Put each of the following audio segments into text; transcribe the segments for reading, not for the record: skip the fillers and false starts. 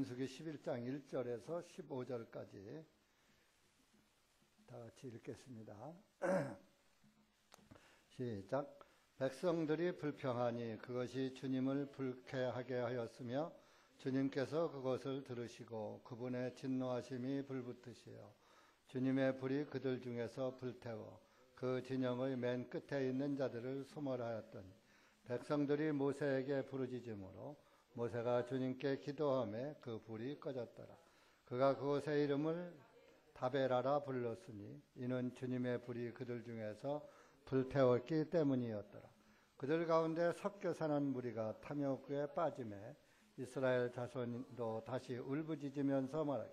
민수기 11장 1절에서 15절까지 다 같이 읽겠습니다. 시작. 백성들이 불평하니 그것이 주님을 불쾌하게 하였으며 주님께서 그것을 들으시고 그분의 진노하심이 불붙으시어 주님의 불이 그들 중에서 불태워 그 진영의 맨 끝에 있는 자들을 소멸하였더니 백성들이 모세에게 부르짖음으로 모세가 주님께 기도하며 그 불이 꺼졌더라. 그가 그곳의 이름을 다베라라 불렀으니 이는 주님의 불이 그들 중에서 불태웠기 때문이었더라. 그들 가운데 섞여 사는 무리가 탐욕에 빠지매 이스라엘 자손도 다시 울부짖으면서 말하기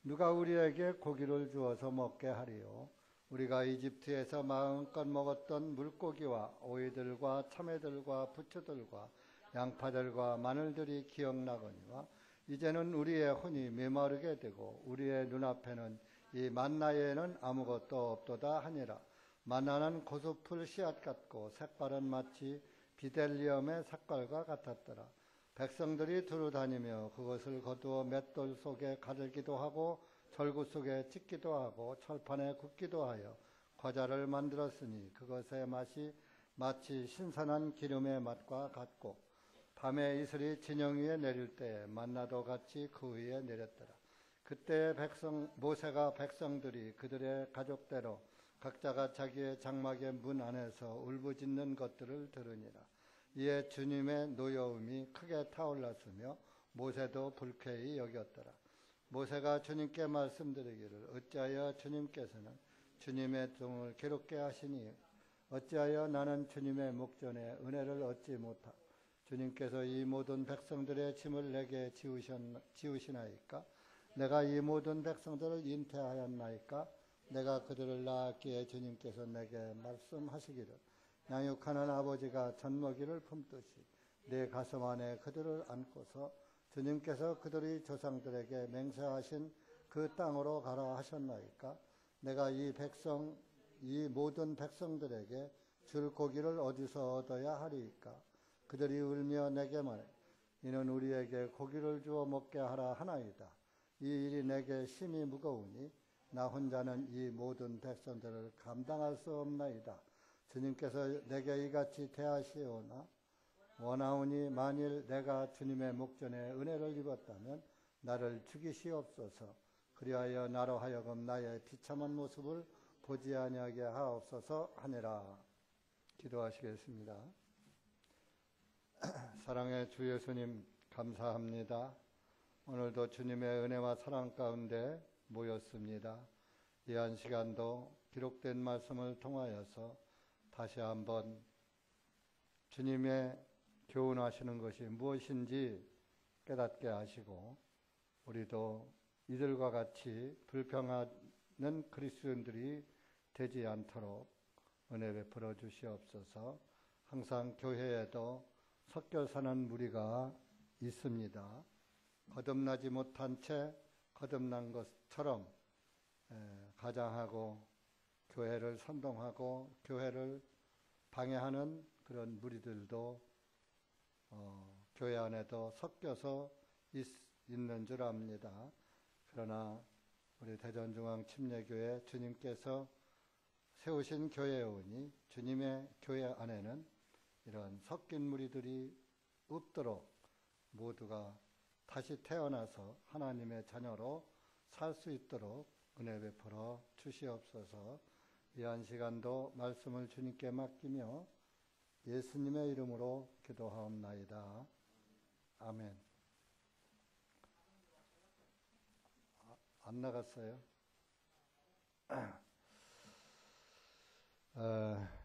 누가 우리에게 고기를 주어서 먹게 하리요? 우리가 이집트에서 마음껏 먹었던 물고기와 오이들과 참외들과 부추들과 양파들과 마늘들이 기억나거니와 이제는 우리의 혼이 메마르게 되고 우리의 눈앞에는 이 만나에는 아무것도 없도다 하니라. 만나는 고수풀 씨앗 같고 색깔은 마치 비델리엄의 색깔과 같았더라. 백성들이 두루 다니며 그것을 거두어 맷돌 속에 가들기도 하고 절구 속에 찢기도 하고 철판에 굽기도 하여 과자를 만들었으니 그것의 맛이 마치 신선한 기름의 맛과 같고 밤에 이슬이 진영 위에 내릴 때에 만나도 같이 그 위에 내렸더라. 그때 모세가 백성들이 그들의 가족대로 각자가 자기의 장막의 문 안에서 울부짖는 것들을 들으니라. 이에 주님의 노여움이 크게 타올랐으며 모세도 불쾌히 여겼더라. 모세가 주님께 말씀드리기를 어찌하여 주님께서는 주님의 종을 괴롭게 하시니 어찌하여 나는 주님의 목전에 은혜를 얻지 못하 주님께서 이 모든 백성들의 짐을 내게 지우시나이까? 내가 이 모든 백성들을 인태하였나이까? 내가 그들을 낳았기에 주님께서 내게 말씀하시기를 양육하는 아버지가 젖먹이를 품듯이 내 가슴 안에 그들을 안고서 주님께서 그들의 조상들에게 맹세하신 그 땅으로 가라 하셨나이까? 내가 이 모든 백성들에게 줄 고기를 어디서 얻어야 하리이까? 그들이 울며 내게 말해 이는 우리에게 고기를 주어 먹게 하라 하나이다. 이 일이 내게 심히 무거우니 나 혼자는 이 모든 백성들을 감당할 수 없나이다. 주님께서 내게 이같이 대하시오나 원하오니 만일 내가 주님의 목전에 은혜를 입었다면 나를 죽이시옵소서. 그리하여 나로 하여금 나의 비참한 모습을 보지 아니하게 하옵소서 하니라. 기도하시겠습니다. 사랑의 주 예수님 감사합니다. 오늘도 주님의 은혜와 사랑 가운데 모였습니다. 이 한 시간도 기록된 말씀을 통하여서 다시 한번 주님의 교훈하시는 것이 무엇인지 깨닫게 하시고 우리도 이들과 같이 불평하는 그리스도인들이 되지 않도록 은혜 베풀어 주시옵소서. 항상 교회에도 섞여 사는 무리가 있습니다. 거듭나지 못한 채 거듭난 것처럼 가장하고 교회를 선동하고 교회를 방해하는 그런 무리들도 교회 안에도 섞여서 있는 줄 압니다. 그러나 우리 대전중앙침례교회 주님께서 세우신 교회오니 주님의 교회 안에는 이런 섞인 무리들이 없도록 모두가 다시 태어나서 하나님의 자녀로 살 수 있도록 은혜 베풀어 주시옵소서. 이 한 시간도 말씀을 주님께 맡기며 예수님의 이름으로 기도하옵나이다. 아멘. 안 나갔어요?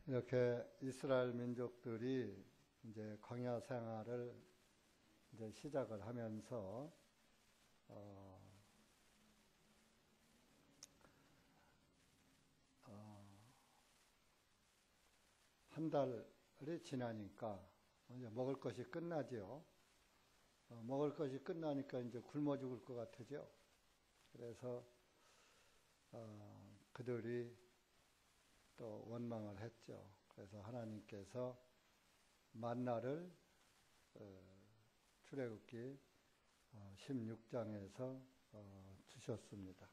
이렇게 이스라엘 민족들이 이제 광야 생활을 이제 시작을 하면서 한 달이 지나니까 이제 먹을 것이 끝나죠. 먹을 것이 끝나니까 이제 굶어 죽을 것 같으죠. 그래서 그들이 또 원망을 했죠. 그래서 하나님께서 만나를 출애굽기 16장에서 주셨습니다.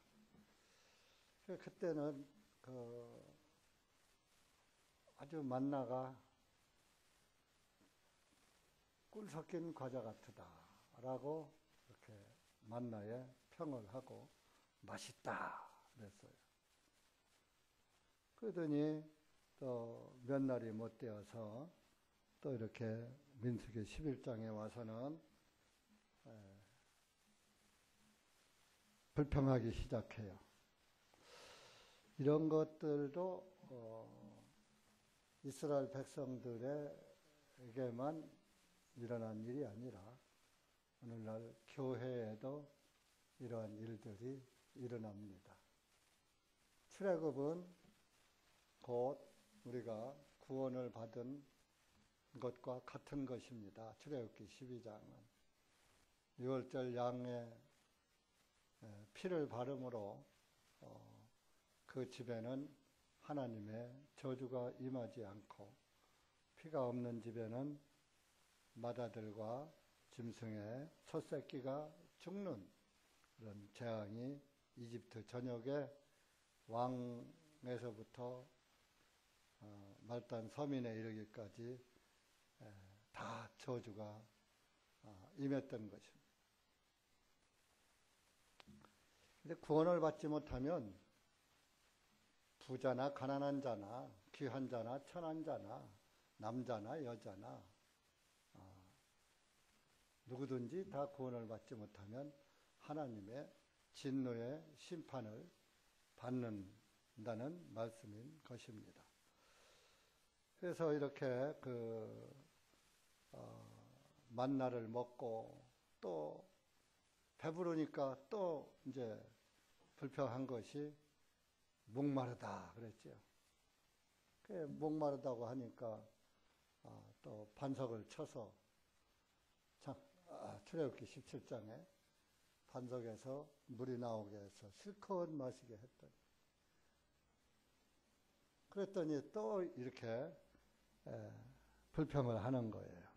그때는 아주 만나가 꿀 섞인 과자 같다라고 이렇게 만나에 평을 하고 맛있다 그랬어요. 그러더니 또 몇 날이 못 되어서 또 이렇게 민수기 11장에 와서는 불평하기 시작해요. 이런 것들도 이스라엘 백성들에게만 일어난 일이 아니라 오늘날 교회에도 이러한 일들이 일어납니다. 출애굽은 곧 우리가 구원을 받은 것과 같은 것입니다. 출애굽기 12장은 6월절 양의 피를 바름으로 그 집에는 하나님의 저주가 임하지 않고 피가 없는 집에는 마다들과 짐승의 첫 새끼가 죽는 그런 재앙이 이집트 전역에 왕에서부터 말단 서민에 이르기까지 다 저주가 임했던 것입니다. 근데 구원을 받지 못하면 부자나 가난한 자나 귀한 자나 천한 자나 남자나 여자나 누구든지 다 구원을 받지 못하면 하나님의 진노의 심판을 받는다는 말씀인 것입니다. 그래서 이렇게 만나를 먹고 또 배부르니까 또 이제 불평한 것이 목마르다 그랬죠. 목마르다고 하니까 또 반석을 쳐서 출애굽기 17장에 반석에서 물이 나오게 해서 실컷 마시게 했더니 그랬더니 또 이렇게 불평을 하는 거예요.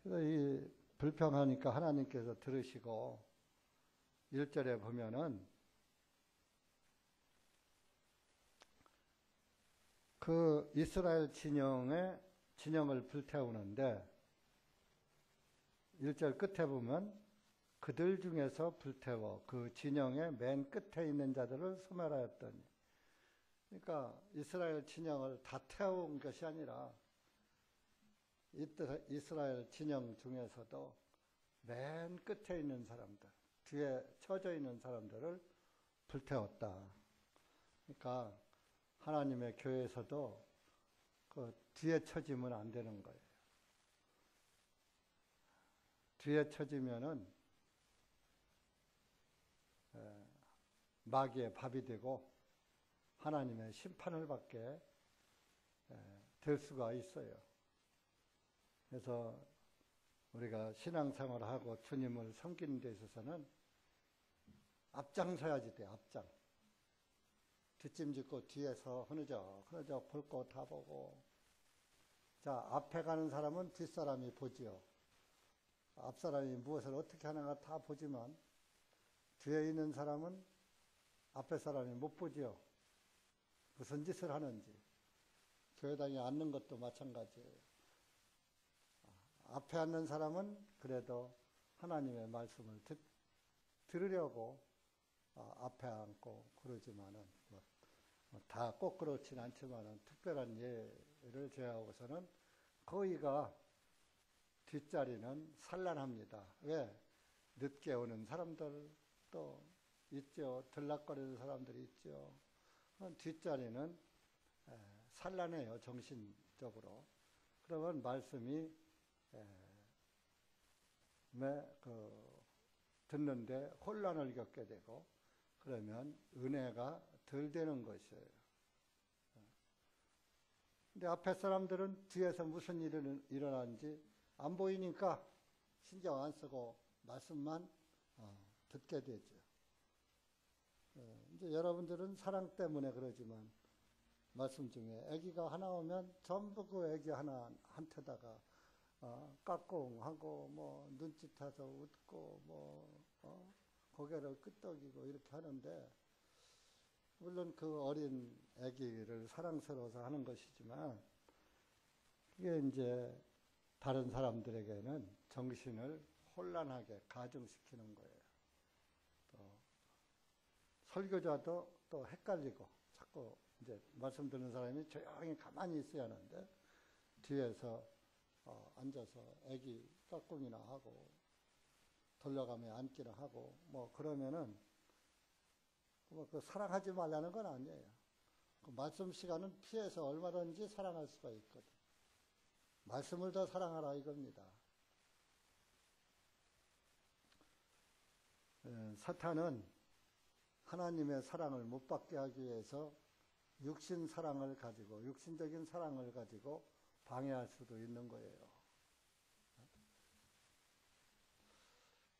그래서 이 불평하니까 하나님께서 들으시고 1절에 보면은 그 이스라엘 진영을 불태우는데 1절 끝에 보면 그들 중에서 불태워 그 진영의 맨 끝에 있는 자들을 소멸하였더니, 그러니까 이스라엘 진영을 다 태운 것이 아니라 이스라엘 진영 중에서도 맨 끝에 있는 사람들, 뒤에 처져 있는 사람들을 불태웠다. 그러니까 하나님의 교회에서도 그 뒤에 처지면 안 되는 거예요. 뒤에 처지면은 마귀의 밥이 되고 하나님의 심판을 받게 될 수가 있어요. 그래서 우리가 신앙생활을 하고 주님을 섬기는 데 있어서는 앞장서야지 돼, 앞장. 뒷짐짓고 뒤에서 흐느적 볼 거 다 보고. 자, 앞에 가는 사람은 뒷사람이 보지요. 앞사람이 무엇을 어떻게 하는가 다 보지만 뒤에 있는 사람은 앞에 사람이 못 보지요. 무슨 짓을 하는지. 교회당에 앉는 것도 마찬가지예요. 앞에 앉는 사람은 그래도 하나님의 말씀을 들으려고 앞에 앉고 그러지만은 다 꼭 그렇진 않지만은 특별한 예를 제하고서는 거의가 뒷자리는 산란합니다. 왜? 늦게 오는 사람들도 있죠. 들락거리는 사람들이 있죠. 뒷자리는 산란해요, 정신적으로. 그러면 말씀이 듣는데 혼란을 겪게 되고, 그러면 은혜가 덜 되는 것이에요. 근데 앞에 사람들은 뒤에서 무슨 일이 일어나는지 안 보이니까 신경 안 쓰고 말씀만 듣게 되죠. 이제 여러분들은 사랑 때문에 그러지만 말씀 중에 아기가 하나 오면 전부 그 아기 하나한테다가 까꿍하고 뭐 눈짓해서 웃고 뭐 고개를 끄덕이고 이렇게 하는데, 물론 그 어린 아기를 사랑스러워서 하는 것이지만 그게 이제 다른 사람들에게는 정신을 혼란하게 가중시키는 거예요. 또 설교자도 또 헷갈리고, 자꾸 이제 말씀 듣는 사람이 조용히 가만히 있어야 하는데 뒤에서 앉아서 아기 까꿍이나 하고 돌려가며 앉기나 하고 뭐 그러면은 뭐 그 사랑하지 말라는 건 아니에요. 그 말씀 시간은 피해서 얼마든지 사랑할 수가 있거든. 말씀을 더 사랑하라 이겁니다. 사탄은 하나님의 사랑을 못 받게 하기 위해서 육신 사랑을 가지고, 육신적인 사랑을 가지고 방해할 수도 있는 거예요.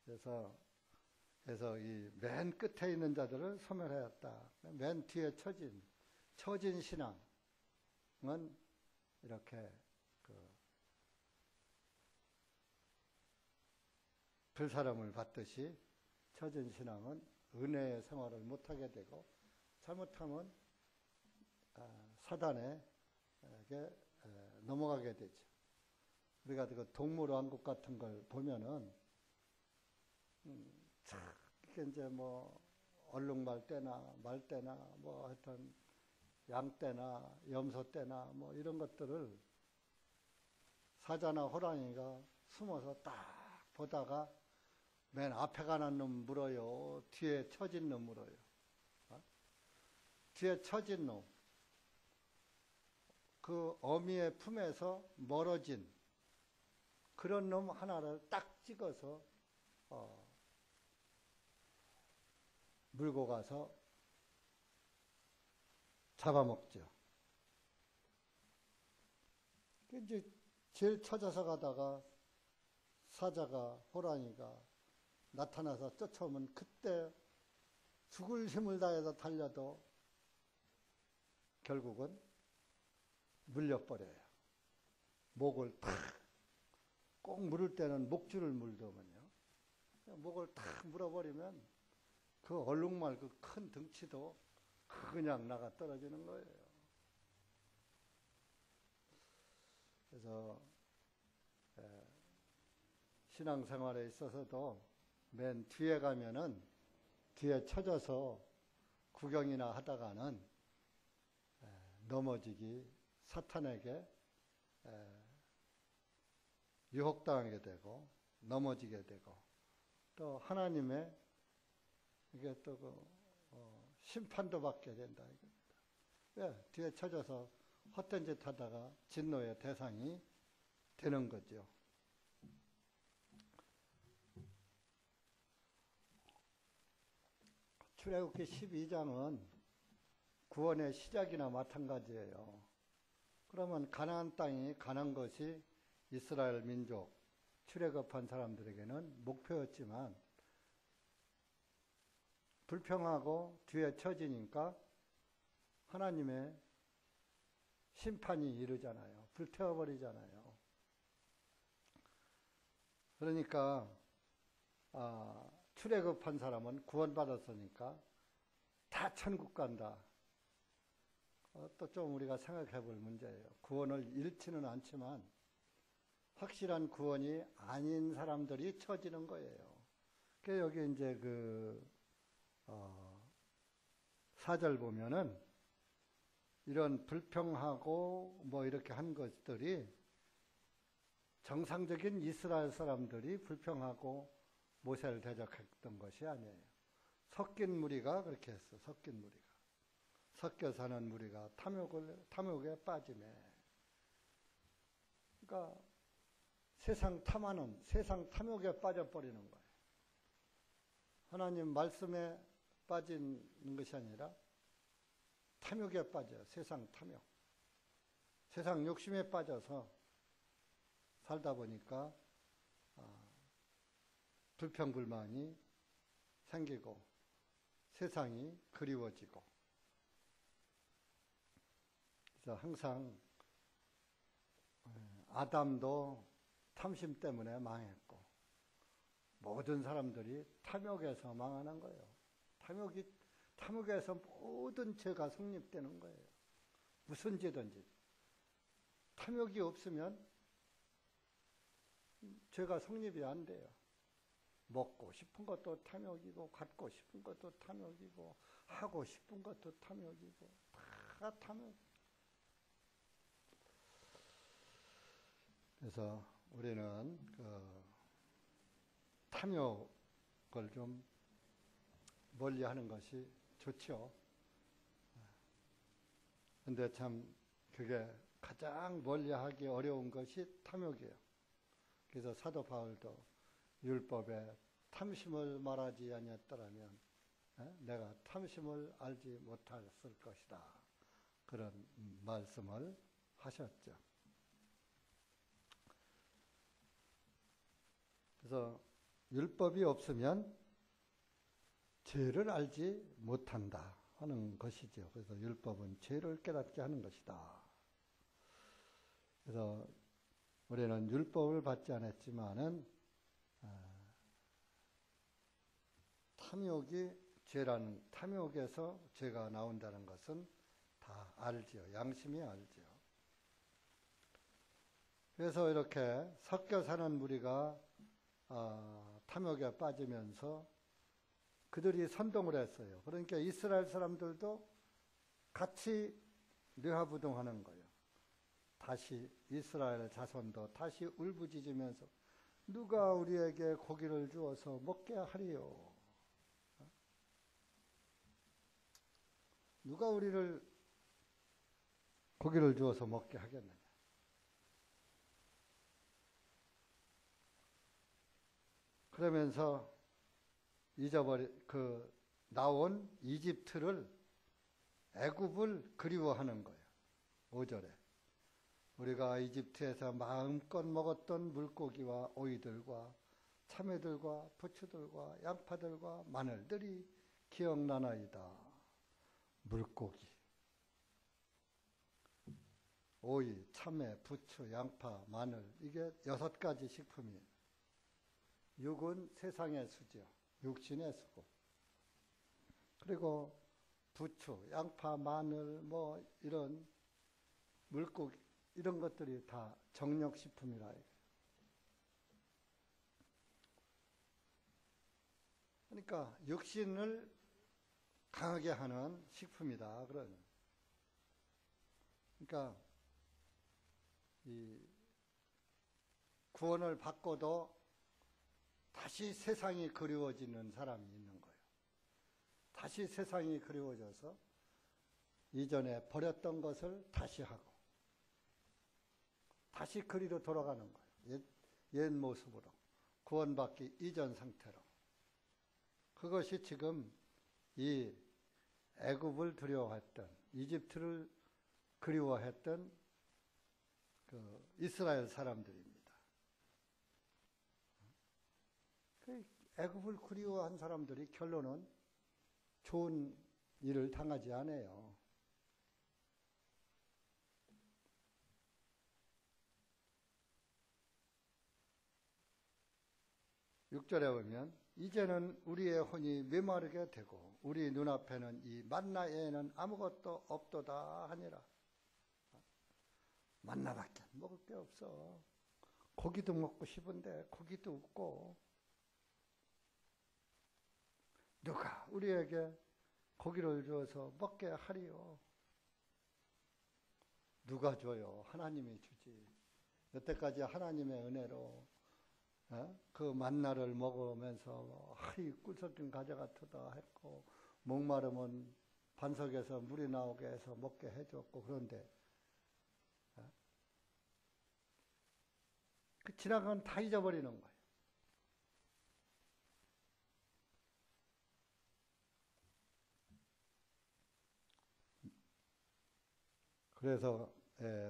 그래서 이 맨 끝에 있는 자들을 소멸하였다. 맨 뒤에 처진 신앙은 이렇게 불사름을 받듯이 처진 신앙은 은혜의 생활을 못하게 되고, 잘못하면 사단에게 넘어가게 되죠. 우리가 그 동물왕국 같은 걸 보면은 이게 이제 뭐 얼룩말 떼나 말 떼나 뭐 하여튼 양 떼나 염소 떼나 뭐 이런 것들을 사자나 호랑이가 숨어서 딱 보다가 맨 앞에 가는 놈 물어요, 뒤에 처진 놈 물어요. 뒤에 처진 놈, 그 어미의 품에서 멀어진 그런 놈 하나를 딱 찍어서 물고 가서 잡아먹죠. 이제 제일 찾아서 가다가 사자가, 호랑이가 나타나서 쫓아오면 그때 죽을 힘을 다해서 달려도 결국은 물려버려요. 목을 탁, 꼭 물을 때는 목줄을 물더군요. 목을 탁 물어버리면 그 얼룩말 그 큰 등치도 그냥 나가 떨어지는 거예요. 그래서 신앙생활에 있어서도 맨 뒤에 가면은 뒤에 처져서 구경이나 하다가는 넘어지기, 사탄에게 유혹당하게 되고 넘어지게 되고, 또 하나님의 이게 또 심판도 받게 된다 이겁니다. 왜? 뒤에 쳐져서 헛된 짓 하다가 진노의 대상이 되는 거죠. 출애굽기 12장은 구원의 시작이나 마찬가지예요. 그러면 가나안 땅이 가는 것이 이스라엘 민족, 출애굽한 사람들에게는 목표였지만 불평하고 뒤에 처지니까 하나님의 심판이 이르잖아요. 불태워버리잖아요. 그러니까 출애굽한 사람은 구원받았으니까 다 천국 간다. 또 좀 우리가 생각해 볼 문제예요. 구원을 잃지는 않지만 확실한 구원이 아닌 사람들이 처지는 거예요. 그러니까 여기 이제 4절 보면은 이런 불평하고 뭐 이렇게 한 것들이 정상적인 이스라엘 사람들이 불평하고 모세를 대적했던 것이 아니에요. 섞인 무리가 그렇게 했어. 섞인 무리가. 섞여 사는 무리가 탐욕에 빠지네. 그러니까 세상 탐하는, 세상 탐욕에 빠져버리는 거예요. 하나님 말씀에 빠지는 것이 아니라 탐욕에 빠져요. 세상 탐욕. 세상 욕심에 빠져서 살다 보니까 불평불만이 생기고 세상이 그리워지고, 그래서 항상 아담도 탐심 때문에 망했고, 모든 사람들이 탐욕에서 망하는 거예요. 탐욕에서 모든 죄가 성립되는 거예요. 무슨 죄든지. 탐욕이 없으면 죄가 성립이 안 돼요. 먹고 싶은 것도 탐욕이고, 갖고 싶은 것도 탐욕이고, 하고 싶은 것도 탐욕이고, 다 탐욕. 그래서 우리는 탐욕을 좀 멀리 하는 것이 좋죠. 근데 참 그게 가장 멀리 하기 어려운 것이 탐욕이에요. 그래서 사도 바울도 율법에 탐심을 말하지 아니했더라면 내가 탐심을 알지 못했을 것이다. 그런 말씀을 하셨죠. 그래서 율법이 없으면 죄를 알지 못한다 하는 것이죠. 그래서 율법은 죄를 깨닫게 하는 것이다. 그래서 우리는 율법을 받지 않았지만은 탐욕에서 죄가 나온다는 것은 다 알죠. 양심이 알죠. 그래서 이렇게 섞여 사는 무리가 탐욕에 빠지면서 그들이 선동을 했어요. 그러니까 이스라엘 사람들도 같이 뇌화부동하는 거예요. 다시 이스라엘 자손도 다시 울부짖으면서 누가 우리에게 고기를 주어서 먹게 하리요. 누가 우리를 고기를 주어서 먹게 하겠느냐. 그러면서 나온 애굽을 그리워하는 거예요. 5절에. 우리가 이집트에서 마음껏 먹었던 물고기와 오이들과 참외들과 부추들과 양파들과 마늘들이 기억나나이다. 물고기, 오이, 참외, 부추, 양파, 마늘, 이게 6가지 식품이에요. 육은 세상의 수죠. 육신의 수고. 그리고 부추, 양파, 마늘, 이런 물고기, 이런 것들이 다 정력식품이라. 그러니까 육신을 강하게 하는 식품이다. 그러니까 이 구원을 받고도 다시 세상이 그리워지는 사람이 있는 거예요. 다시 세상이 그리워져서 이전에 버렸던 것을 다시 하고 다시 그리로 돌아가는 거예요. 옛 모습으로. 구원받기 이전 상태로. 그것이 지금 이 애굽을 두려워했던, 이집트를 그리워했던 그 이스라엘 사람들입니다. 그 애굽을 그리워한 사람들이 결론은 좋은 일을 당하지 않아요. 6절에 보면 이제는 우리의 혼이 메마르게 되고 우리 눈앞에는 이 만나에는 아무것도 없도다 하니라. 만나밖에 먹을 게 없어. 고기도 먹고 싶은데 고기도 없고. 누가 우리에게 고기를 주어서 먹게 하리요. 누가 줘요? 하나님이 주지. 여태까지 하나님의 은혜로 그 만나를 먹으면서 꿀섞인 가재 같으다 했고 목마르면 반석에서 물이 나오게 해서 먹게 해줬고 그런데 그 지나간 건 다 잊어버리는 거예요. 그래서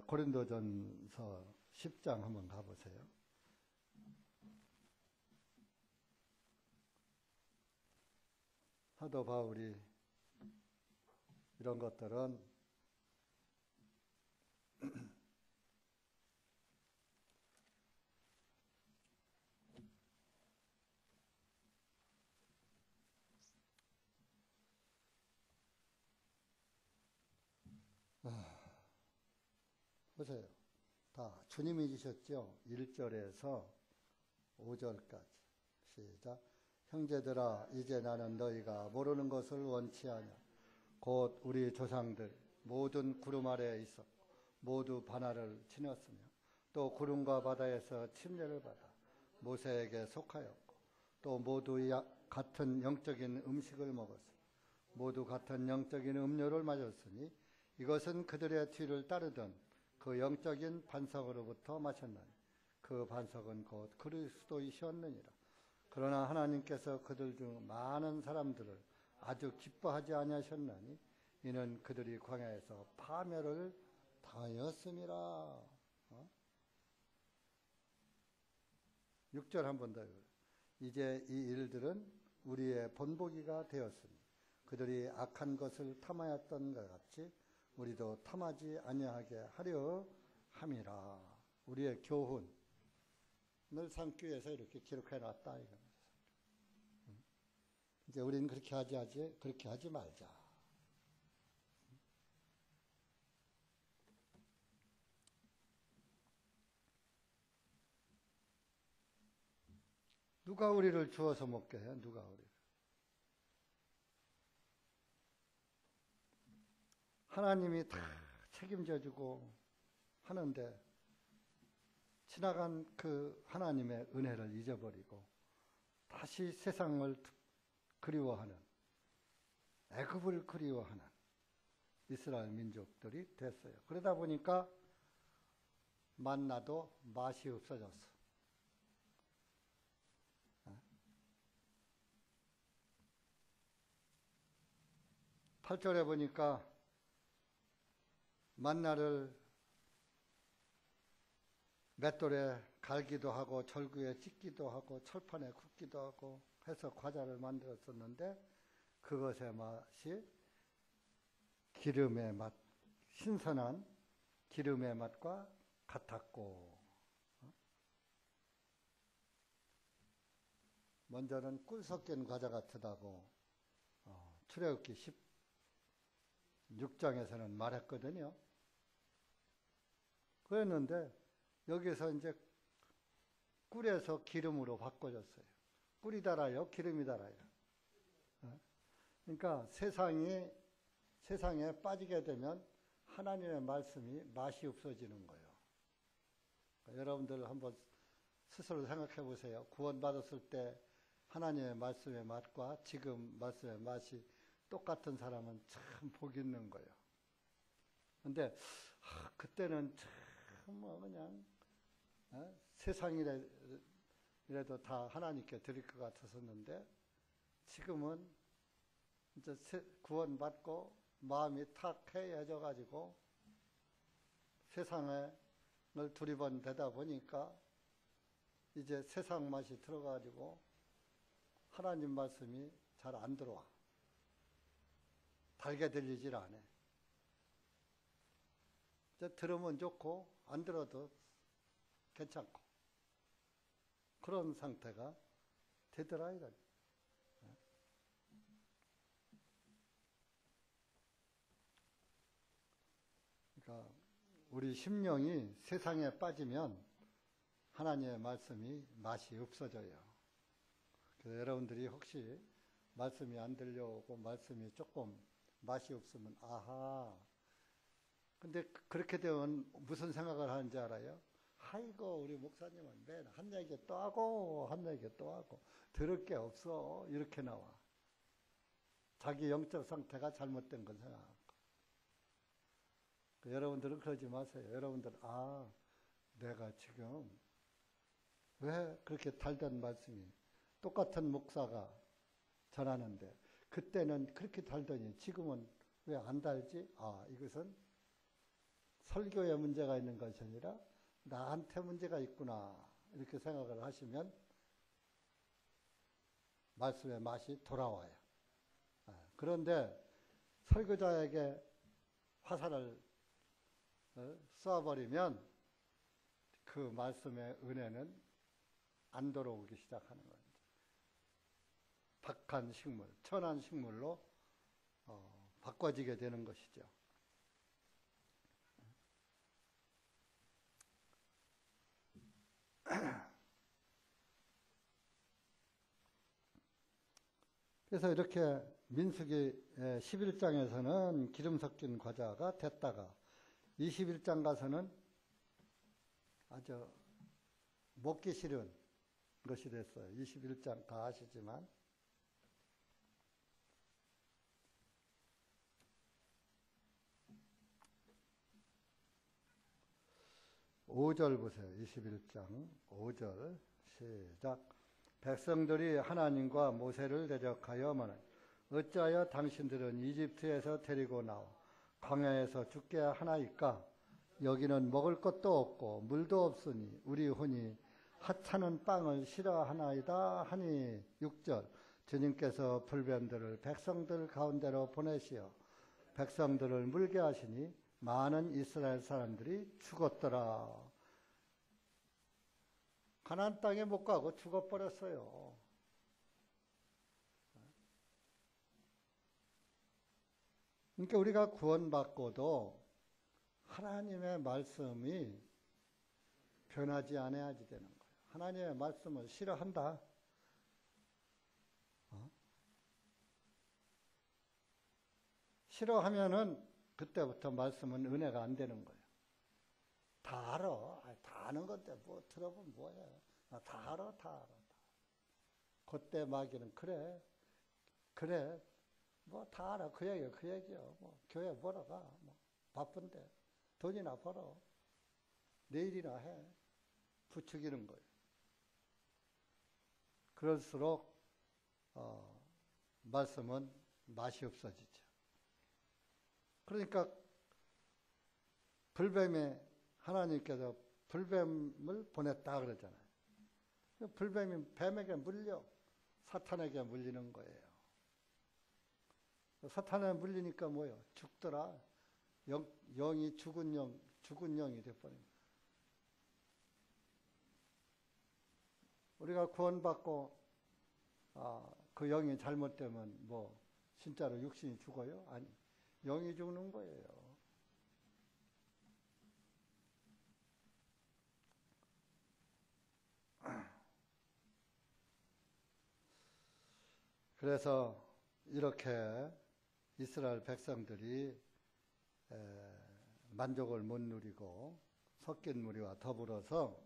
고린도전서 10장 한번 가보세요. 사도 바울이 이런 것들은 보세요. 다 주님이 주셨죠. 1절에서 5절까지. 시작. 형제들아 이제 나는 너희가 모르는 것을 원치 아니하. 곧 우리 조상들 모든 구름 아래에 있었고 모두 바나를 지녔으며 또 구름과 바다에서 침례를 받아 모세에게 속하였고 또 모두 같은 영적인 음식을 먹었으며 모두 같은 영적인 음료를 마셨으니 이것은 그들의 뒤를 따르던 그 영적인 반석으로부터 마셨나니 그 반석은 곧 그리스도이셨느니라. 그러나 하나님께서 그들 중 많은 사람들을 아주 기뻐하지 아니하셨나니 이는 그들이 광야에서 파멸을 당하였음이라. 6절 한 번 더. 이제 이 일들은 우리의 본보기가 되었으니 그들이 악한 것을 탐하였던 것 같이 우리도 탐하지 아니하게 하려 함이라. 우리의 교훈을 삼기 위해서 이렇게 기록해 놨다 이겁니다. 이제 우리는 그렇게 하지 말자. 누가 우리를 주워서 먹게 해요? 누가 우리를? 하나님이 다 책임져주고 하는데 지나간 그 하나님의 은혜를 잊어버리고 다시 세상을 그리워하는, 애굽을 그리워하는 이스라엘 민족들이 됐어요. 그러다 보니까 만나도 맛이 없어졌어. 8절에 보니까 만나를 맷돌에 갈기도 하고 절구에 찢기도 하고 철판에 굽기도 하고 해서 과자를 만들었었는데 그것의 맛이 기름의 맛, 신선한 기름의 맛과 같았고, 먼저는 꿀 섞인 과자 같다고 출애굽기 16장에서는 말했거든요. 그랬는데 여기서 이제 꿀에서 기름으로 바꿔졌어요. 꿀이 달아요, 기름이 달아요. 그러니까 세상에 빠지게 되면 하나님의 말씀이 맛이 없어지는 거예요. 그러니까 여러분들 한번 스스로 생각해 보세요. 구원받았을 때 하나님의 말씀의 맛과 지금 말씀의 맛이 똑같은 사람은 참 복 있는 거예요. 근데 그때는 참 뭐 그냥 세상이라도 다 하나님께 드릴 것 같았었는데 지금은 이제 구원받고 마음이 탁 해여져 가지고 세상을 두리번대다 보니까 이제 세상 맛이 들어가지고 하나님 말씀이 잘 안 들어와. 달게 들리질 않아. 들으면 좋고 안 들어도 괜찮고 그런 상태가 되더라 이거. 그러니까 우리 심령이 세상에 빠지면 하나님의 말씀이 맛이 없어져요. 그래서 여러분들이 혹시 말씀이 안 들려오고 말씀이 조금 맛이 없으면 아하. 근데 그렇게 되면 무슨 생각을 하는지 알아요? 아이고 우리 목사님은 맨 한 얘기 또 하고 한 얘기 또 하고 들을 게 없어 이렇게 나와. 자기 영적 상태가 잘못된 걸 생각하고. 여러분들은 그러지 마세요. 여러분들 내가 지금 왜 그렇게 달던 말씀이 똑같은 목사가 전하는데 그때는 그렇게 달더니 지금은 왜 안 달지? 이것은 설교에 문제가 있는 것이 아니라 나한테 문제가 있구나 이렇게 생각을 하시면 말씀의 맛이 돌아와요. 그런데 설교자에게 화살을 쏘아버리면 그 말씀의 은혜는 안 돌아오기 시작하는 거예요. 박한 식물, 천한 식물로 바꿔지게 되는 것이죠. 그래서 이렇게 민수기 11장에서는 기름 섞인 과자가 됐다가 21장 가서는 아주 먹기 싫은 것이 됐어요. 21장 다 아시지만. 5절 보세요. 21장 5절 시작. 백성들이 하나님과 모세를 대적하여 말하니 어찌하여 당신들은 이집트에서 데리고 나와 광야에서 죽게 하나이까? 여기는 먹을 것도 없고 물도 없으니 우리 혼이 하찮은 빵을 싫어하나이다 하니. 6절. 주님께서 불뱀들을 백성들 가운데로 보내시어 백성들을 물게 하시니 많은 이스라엘 사람들이 죽었더라. 가나안 땅에 못 가고 죽어버렸어요. 그러니까 우리가 구원받고도 하나님의 말씀이 변하지 않아야지 되는 거예요. 하나님의 말씀을 싫어한다. 싫어하면은 그때부터 말씀은 은혜가 안 되는 거예요. 다 알아. 다 아는 건데 뭐 들어보면 뭐해. 다 알아. 그때 마귀는 그래. 뭐 다 알아. 그 얘기요. 뭐 교회 보러 가. 뭐 바쁜데 돈이나 벌어. 내일이나 해. 부추기는 거예요. 그럴수록 말씀은 맛이 없어지죠. 그러니까 하나님께서 불뱀을 보냈다 그러잖아요. 불뱀이 뱀에게 물려 사탄에게 물리는 거예요. 사탄에 물리니까 뭐예요? 죽더라. 영이 죽은 영이 돼버린 거예요. 우리가 구원받고 그 영이 잘못되면 뭐 진짜로 육신이 죽어요? 아니, 영이 죽는 거예요. 그래서 이렇게 이스라엘 백성들이 만족을 못 누리고 섞인 무리와 더불어서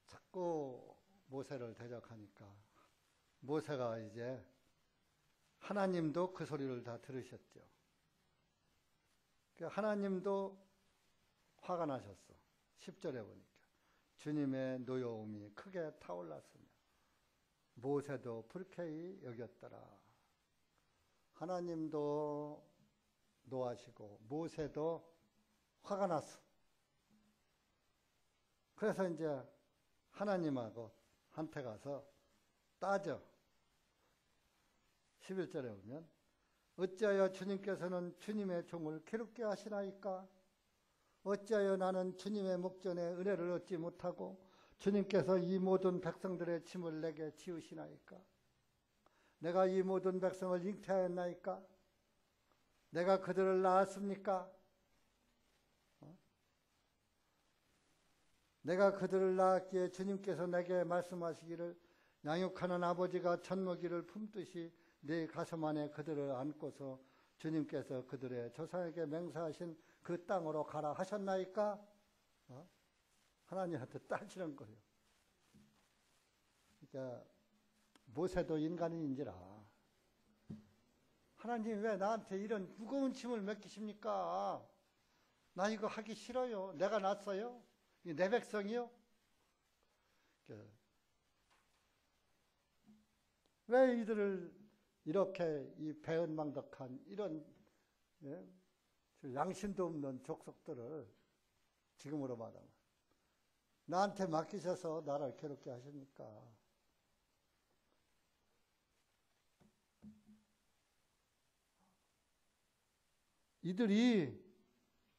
자꾸 모세를 대적하니까 모세가 이제 하나님도 그 소리를 다 들으셨죠. 하나님도 화가 나셨어. 10절에 보니까 주님의 노여움이 크게 타올랐으며 모세도 불쾌히 여겼더라. 하나님도 노하시고 모세도 화가 났어. 그래서 이제 하나님하고 한테 가서 따져. 11절에 보면 어찌하여 주님께서는 주님의 종을 괴롭게 하시나이까? 어찌하여 나는 주님의 목전에 은혜를 얻지 못하고 주님께서 이 모든 백성들의 짐을 내게 지으시나이까? 내가 이 모든 백성을 잉태하였나이까? 내가 그들을 낳았습니까? 내가 그들을 낳았기에 주님께서 내게 말씀하시기를 양육하는 아버지가 젖먹이를 품듯이 네 가슴 안에 그들을 안고서 주님께서 그들의 조상에게 맹세하신 그 땅으로 가라 하셨나이까? 하나님한테 따지는 거예요. 그러니까 모세도 인간인지라 하나님 왜 나한테 이런 무거운 짐을 맡기십니까? 나 이거 하기 싫어요. 내가 낳았어요? 내 백성이요? 왜 이들을 이렇게 이 배은망덕한 이런 양심도 없는 족속들을 지금으로 말하면 나한테 맡기셔서 나를 괴롭게 하십니까? 이들이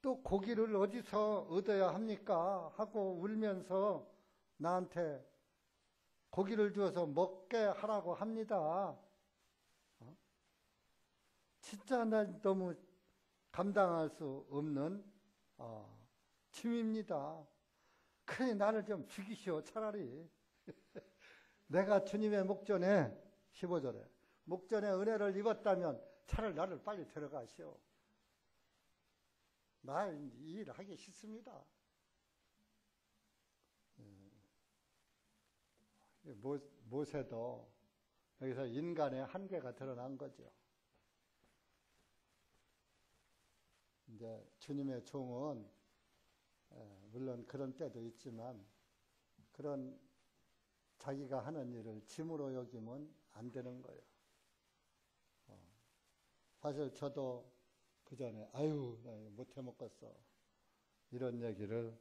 또 고기를 어디서 얻어야 합니까? 하고 울면서 나한테 고기를 주어서 먹게 하라고 합니다. 진짜 난 너무 감당할 수 없는 짐입니다. 그러니 나를 좀 죽이시오, 차라리. 내가 주님의 목전에, 15절에, 목전에 은혜를 입었다면 차라리 나를 빨리 데려가시오. 나 이 일 하기 싫습니다. 모세도 여기서 인간의 한계가 드러난 거죠. 이제 주님의 종은 물론 그런 때도 있지만 그런 자기가 하는 일을 짐으로 여기면 안 되는 거예요. 사실 저도 그 전에 아유 못 해먹겠어 이런 얘기를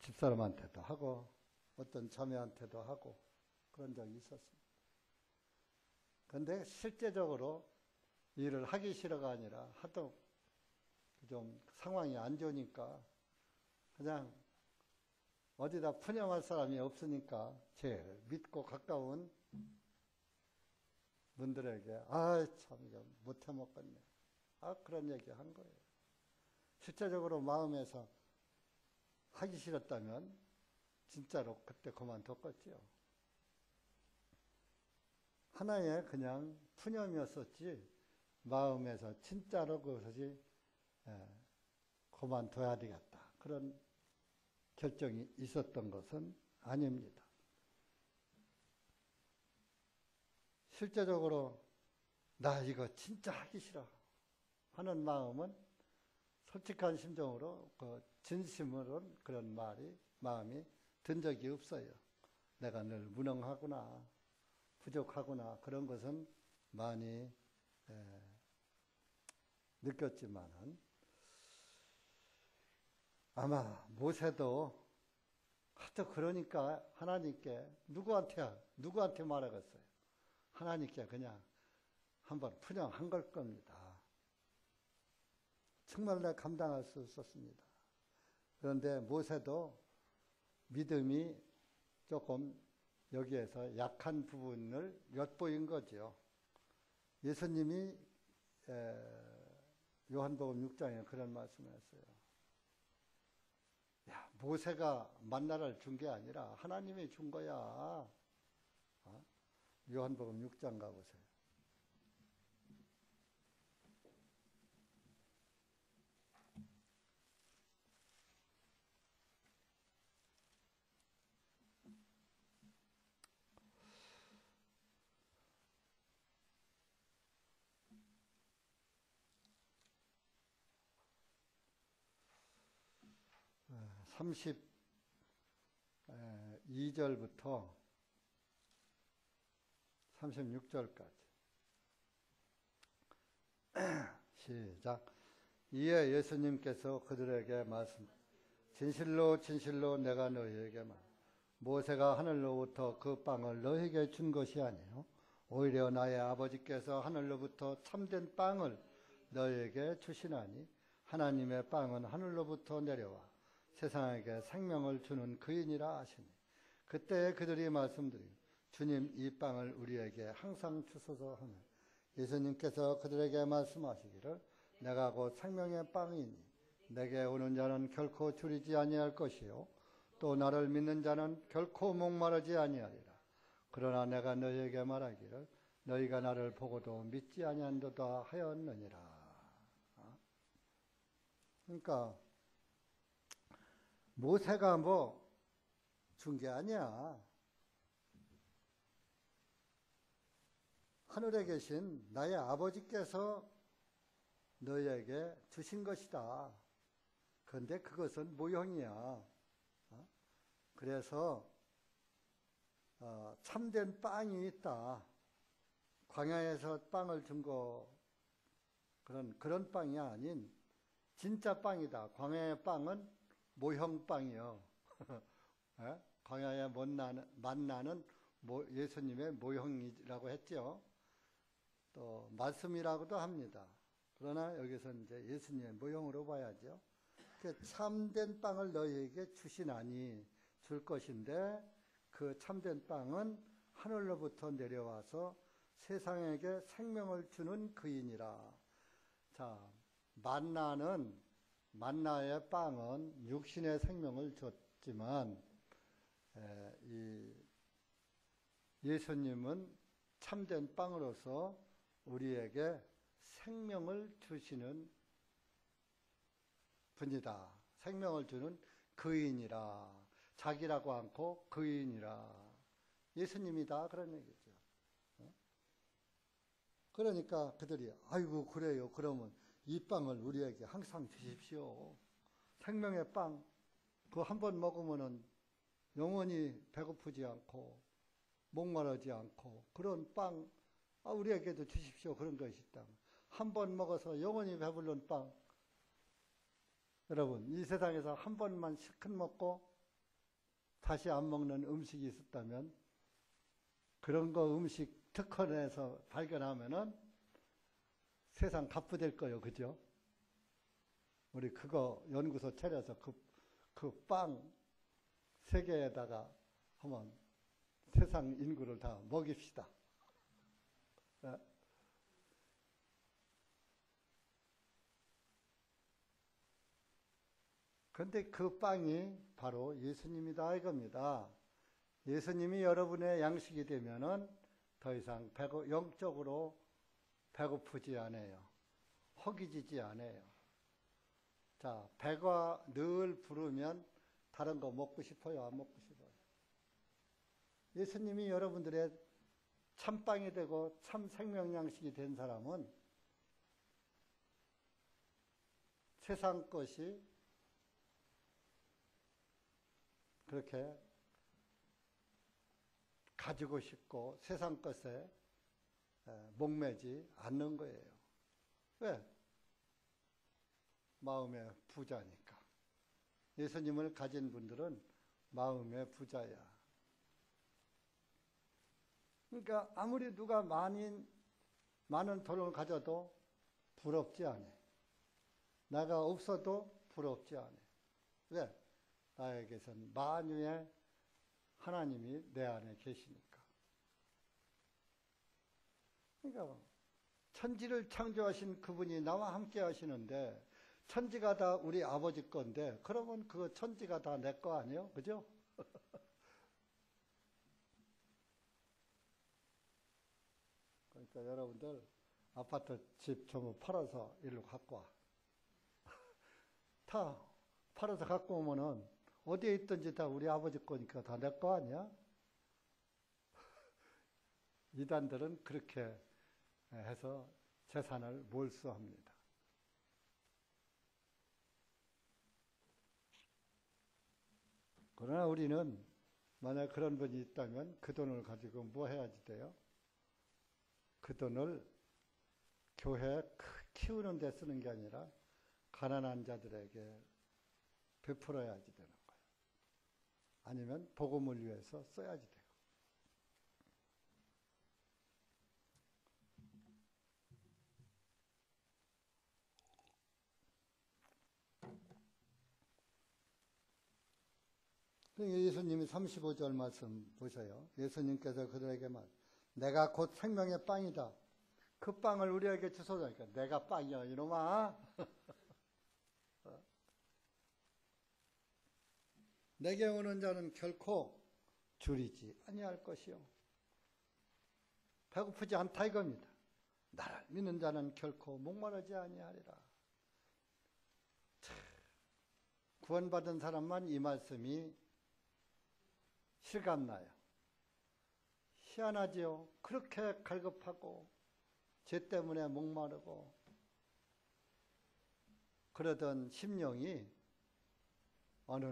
집사람한테도 하고 어떤 자매한테도 하고 그런 적이 있었습니다. 그런데 실제적으로 일을 하기 싫어가 아니라 하도 좀 상황이 안 좋으니까 그냥 어디다 푸념할 사람이 없으니까 제일 믿고 가까운 분들에게 참 이거 못 해먹겠네. 그런 얘기 한 거예요. 실제적으로 마음에서 하기 싫었다면 진짜로 그때 그만뒀겠지요. 하나의 그냥 푸념이었었지 마음에서 진짜로 그것이 그만둬야 되겠다. 그런 결정이 있었던 것은 아닙니다. 실제적으로 나 이거 진짜 하기 싫어 하는 마음은 솔직한 심정으로 그 진심으로 그런 마음이 든 적이 없어요. 내가 늘 무능하구나 부족하구나 그런 것은 많이 느꼈지만은 아마 모세도 하도 그러니까 하나님께 누구한테 말하겠어요. 하나님께 그냥 한번 푸념한 걸 겁니다. 정말 내가 감당할 수 없었습니다. 그런데 모세도 믿음이 조금 여기에서 약한 부분을 엿보인 거죠. 예수님이 요한복음 6장에 그런 말씀을 했어요. 야, 모세가 만나를 준 게 아니라 하나님이 준 거야. 요한복음 6장 가보세요. 네, 32절부터 36절까지 시작. 이에 예수님께서 그들에게 진실로 진실로 내가 너희에게 모세가 하늘로부터 그 빵을 너희에게 준 것이 아니요 오히려 나의 아버지께서 하늘로부터 참된 빵을 너희에게 주시나니 하나님의 빵은 하늘로부터 내려와 세상에게 생명을 주는 그이니라 하시니 그때 그들이 말씀드리고 주님 이 빵을 우리에게 항상 주소서 하며 예수님께서 그들에게 말씀하시기를 내가 곧 생명의 빵이니 내게 오는 자는 결코 줄이지 아니할 것이요 또 나를 믿는 자는 결코 목마르지 아니하리라. 그러나 내가 너희에게 말하기를 너희가 나를 보고도 믿지 아니한도다 하였느니라. 그러니까 모세가 준 게 아니야. 하늘에 계신 나의 아버지께서 너희에게 주신 것이다. 그런데 그것은 모형이야. 그래서 참된 빵이 있다. 광야에서 빵을 준 거 그런 빵이 아닌 진짜 빵이다. 광야의 빵은 모형 빵이요. 광야에 만나는 예수님의 모형이라고 했죠. 또 말씀이라고도 합니다. 그러나 여기서 이제 예수님의 모형으로 봐야죠. 참된 빵을 너희에게 주시나니 줄 것인데 그 참된 빵은 하늘로부터 내려와서 세상에게 생명을 주는 그이니라. 자, 만나는 만나의 빵은 육신의 생명을 줬지만 이 예수님은 참된 빵으로서 우리에게 생명을 주시는 분이다. 생명을 주는 그인이라. 자기라고 않고 그인이라. 예수님이다. 그런 얘기죠. 그러니까 그들이 아이고 그래요. 그러면 이 빵을 우리에게 항상 주십시오. 생명의 빵. 그거 한 번 먹으면은 영원히 배고프지 않고 목마르지 않고 그런 빵 우리에게도 주십시오. 그런 것이 있다. 한 번 먹어서 영원히 배부른 빵. 여러분 이 세상에서 한 번만 실컷 먹고 다시 안 먹는 음식이 있었다면 그런 거 음식 특허내서 발견하면은 세상 갑부될 거예요. 그죠? 우리 그거 연구소 차려서 그 빵 세계에다가 한번 세상 인구를 다 먹입시다. 그런데 그 빵이 바로 예수님이다 이겁니다. 예수님이 여러분의 양식이 되면은 더 이상 영적으로 배고프지 않아요. 허기지지 않아요. 자, 배가 늘 부르면 다른 거 먹고 싶어요? 안 먹고 싶어요? 예수님이 여러분들의 참빵이 되고 참 생명양식이 된 사람은 세상 것이 그렇게 가지고 싶고 세상 것에 목매지 않는 거예요. 왜? 마음의 부자니까. 예수님을 가진 분들은 마음의 부자야. 그러니까 아무리 누가 많은 돈을 가져도 부럽지 않아. 나가 없어도 부럽지 않아. 왜? 나에게선 만유의 하나님이 내 안에 계시니까. 그러니까 천지를 창조하신 그분이 나와 함께 하시는데 천지가 다 우리 아버지 건데 그러면 그 천지가 다 내 거 아니에요? 그죠? 그러니까 여러분들 아파트 집 전부 팔아서 일로 갖고 와. 다 팔아서 갖고 오면은 어디에 있든지 다 우리 아버지 거니까 다 내 거 아니야? 이단들은 그렇게 해서 재산을 몰수합니다. 그러나 우리는 만약 그런 분이 있다면 그 돈을 가지고 뭐 해야지 돼요? 그 돈을 교회 키우는 데 쓰는 게 아니라 가난한 자들에게 베풀어야지 되는 거예요. 아니면 복음을 위해서 써야지 돼요. 예수님이 35절 말씀 보세요. 예수님께서 그들에게 내가 곧 생명의 빵이다. 그 빵을 우리에게 주소자니까 내가 빵이야 이놈아. 내게 오는 자는 결코 줄이지 아니할 것이요. 배고프지 않다 이겁니다. 나를 믿는 자는 결코 목마르지 아니하리라. 구원받은 사람만 이 말씀이 실감나요. 희한하지요. 그렇게 갈급하고 죄 때문에 목마르고 그러던 심령이 어느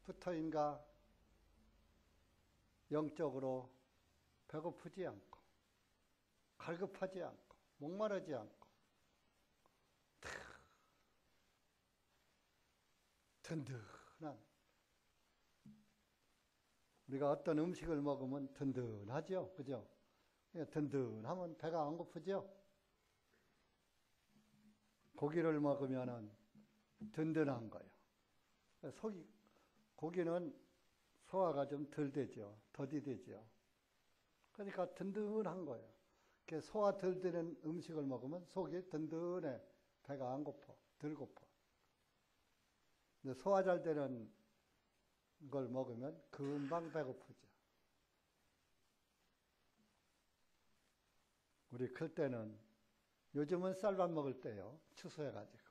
날부터인가 영적으로 배고프지 않고 갈급하지 않고 목마르지 않고 든든한 우리가 어떤 음식을 먹으면 든든하죠. 그죠? 든든하면 배가 안 고프죠? 고기를 먹으면 든든한 거예요. 고기는 소화가 좀 덜 되죠. 더디 되죠. 그러니까 든든한 거예요. 소화 덜 되는 음식을 먹으면 속이 든든해. 배가 안 고파. 덜 고파. 근데 소화 잘 되는 걸 먹으면 금방 배고프죠. 우리 클 때는 요즘은 쌀밥 먹을 때요. 추수해가지고.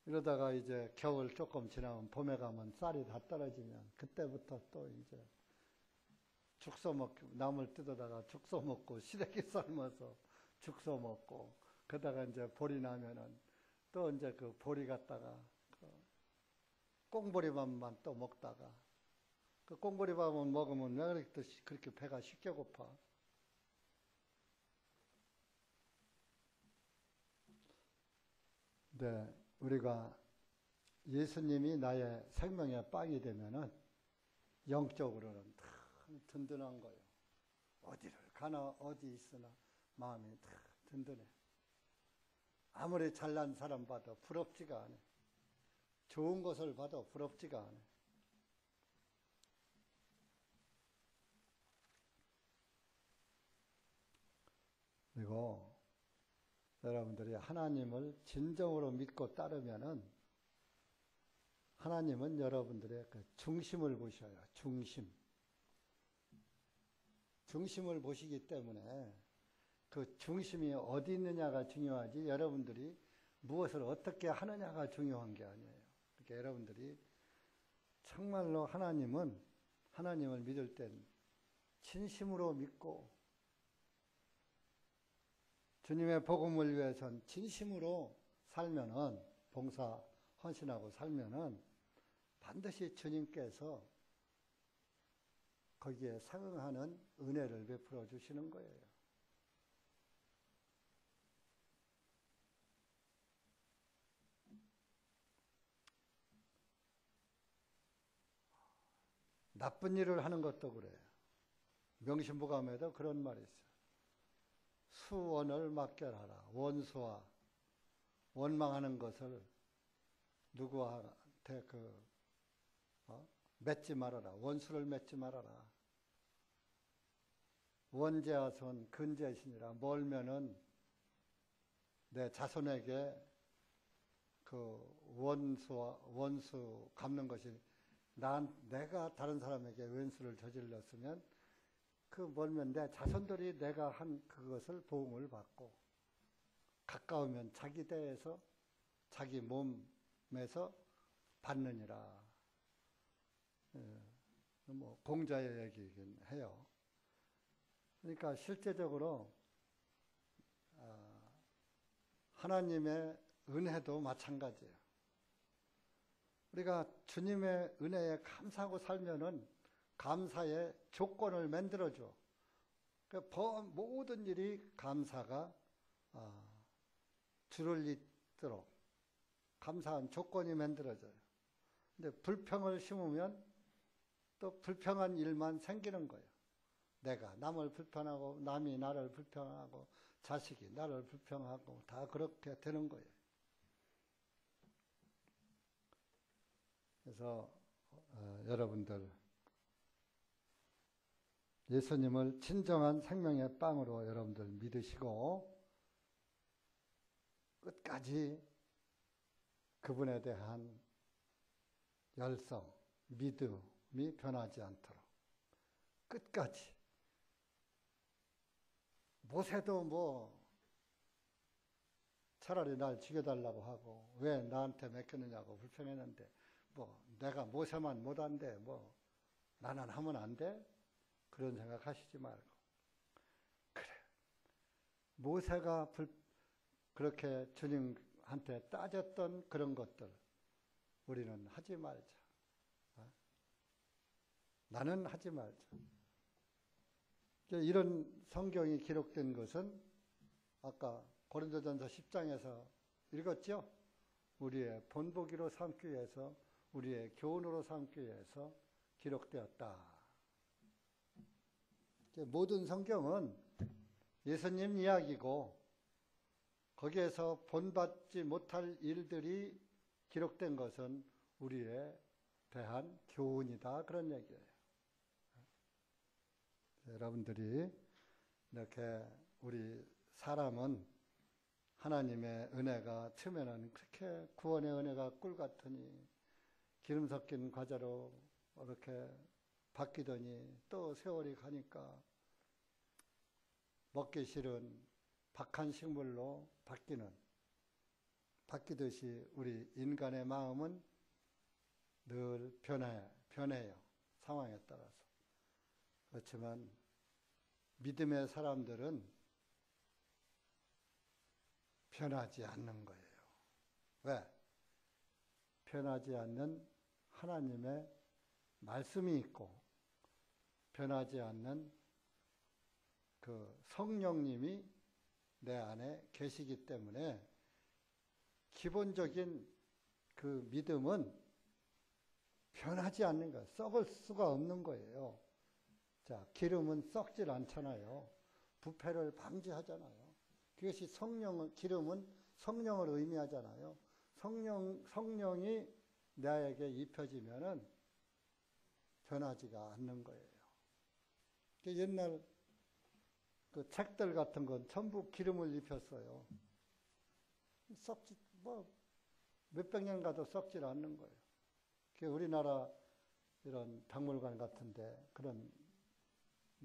이러다가 이제 겨울 조금 지나면 봄에 가면 쌀이 다 떨어지면 그때부터 또 이제 죽소 먹고 나물 뜯어다가 죽소 먹고 시래기 삶아서 죽소 먹고 그러다가 이제 보리 나면은 또 이제 그 보리 갖다가 그 꽁보리밥만 또 먹다가 그 꽁보리밥은 먹으면 왜 그렇게 배가 쉽게 고파? 네, 우리가 예수님이 나의 생명의 빵이 되면은 영적으로는 다 든든한 거예요. 어디를 가나 어디 있으나 마음이 다 든든해. 아무리 잘난 사람 봐도 부럽지가 않아. 좋은 것을 봐도 부럽지가 않아. 그리고 여러분들이 하나님을 진정으로 믿고 따르면은 하나님은 여러분들의 그 중심을 보셔요. 중심을 보시기 때문에 그 중심이 어디 있느냐가 중요하지 여러분들이 무엇을 어떻게 하느냐가 중요한 게 아니에요. 그러니까 여러분들이 정말로 하나님을 믿을 땐 진심으로 믿고 주님의 복음을 위해선 진심으로 살면은 봉사 헌신하고 살면은 반드시 주님께서 거기에 상응하는 은혜를 베풀어 주시는 거예요. 나쁜 일을 하는 것도 그래요. 명심보감에도 그런 말이 있어요. 수원을 막결하라. 원수와 원망하는 것을 누구한테 맺지 말아라. 원수를 맺지 말아라. 원죄하손 근죄하시니라. 멀면은 내 자손에게 그 원수 갚는 것이 내가 다른 사람에게 원수를 저질렀으면 그 멀면 내 자손들이 내가 한 그것을 보응을 받고 가까우면 자기 대에서 자기 몸에서 받느니라. 뭐 공자의 얘기이긴 해요. 그러니까 실제적으로 하나님의 은혜도 마찬가지예요. 우리가 주님의 은혜에 감사하고 살면은 감사의 조건을 만들어줘. 그러니까 모든 일이 감사가 줄을 잇도록 감사한 조건이 만들어져요. 근데 불평을 심으면 또 불평한 일만 생기는 거예요. 내가 남을 불평하고 남이 나를 불평하고 자식이 나를 불평하고 다 그렇게 되는 거예요. 그래서 여러분들 예수님을 진정한 생명의 빵으로 여러분들 믿으시고 끝까지 그분에 대한 열성, 믿음이 변하지 않도록 끝까지 모세도 뭐 차라리 날 죽여달라고 하고 왜 나한테 맡겼느냐고 불평했는데 뭐 내가 모세만 못한대 뭐 나는 하면 안 돼? 그런 생각하시지 말고 그래 모세가 그렇게 주님한테 따졌던 그런 것들 우리는 하지 말자. 나는 하지 말자. 이런 성경이 기록된 것은 아까 고린도전서 10장에서 읽었죠? 우리의 본보기로 삼기 위해서 우리의 교훈으로 삼기 위해서 기록되었다. 모든 성경은 예수님 이야기고 거기에서 본받지 못할 일들이 기록된 것은 우리에 대한 교훈이다. 그런 얘기예요. 여러분들이 이렇게 우리 사람은 하나님의 은혜가 처음에는 그렇게 구원의 은혜가 꿀 같으니 기름 섞인 과자로 이렇게 바뀌더니 또 세월이 가니까 먹기 싫은 박한 식물로 바뀌듯이 우리 인간의 마음은 늘 변해요. 상황에 따라서. 그렇지만 믿음의 사람들은 변하지 않는 거예요. 왜? 변하지 않는 하나님의 말씀이 있고 변하지 않는 그 성령님이 내 안에 계시기 때문에 기본적인 그 믿음은 변하지 않는 거예요. 썩을 수가 없는 거예요. 자, 기름은 썩질 않잖아요. 부패를 방지하잖아요. 그것이 기름은 성령을 의미하잖아요. 성령이 나에게 입혀지면은 변하지가 않는 거예요. 옛날 그 책들 같은 건 전부 기름을 입혔어요. 몇백 년 가도 썩질 않는 거예요. 우리나라 이런 박물관 같은데 그런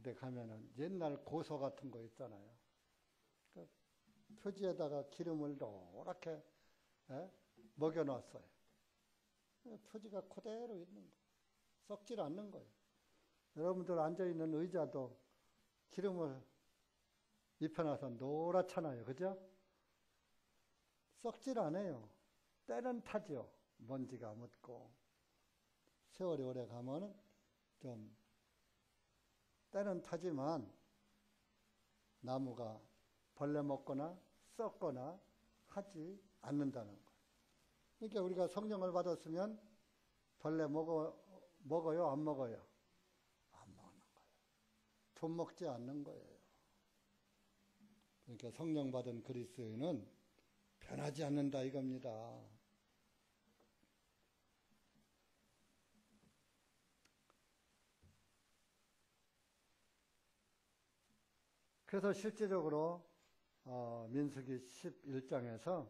데 가면은 옛날 고서 같은 거 있잖아요. 그 표지에다가 기름을 노랗게 먹여놨어요. 표지가 그대로 있는 거예요. 썩질 않는 거예요. 여러분들 앉아있는 의자도 기름을 입혀놔서 노랗잖아요. 그죠? 썩질 않아요. 때는 타죠. 먼지가 묻고. 세월이 오래 가면은 좀 때는 타지만 나무가 벌레 먹거나 썩거나 하지 않는다는 거예요. 그러니까 우리가 성령을 받았으면 벌레 먹어요? 안 먹어요? 안 먹는 거예요. 돈 먹지 않는 거예요. 그러니까 성령 받은 그리스도인은 변하지 않는다 이겁니다. 그래서 실제적으로 민수기 11장에서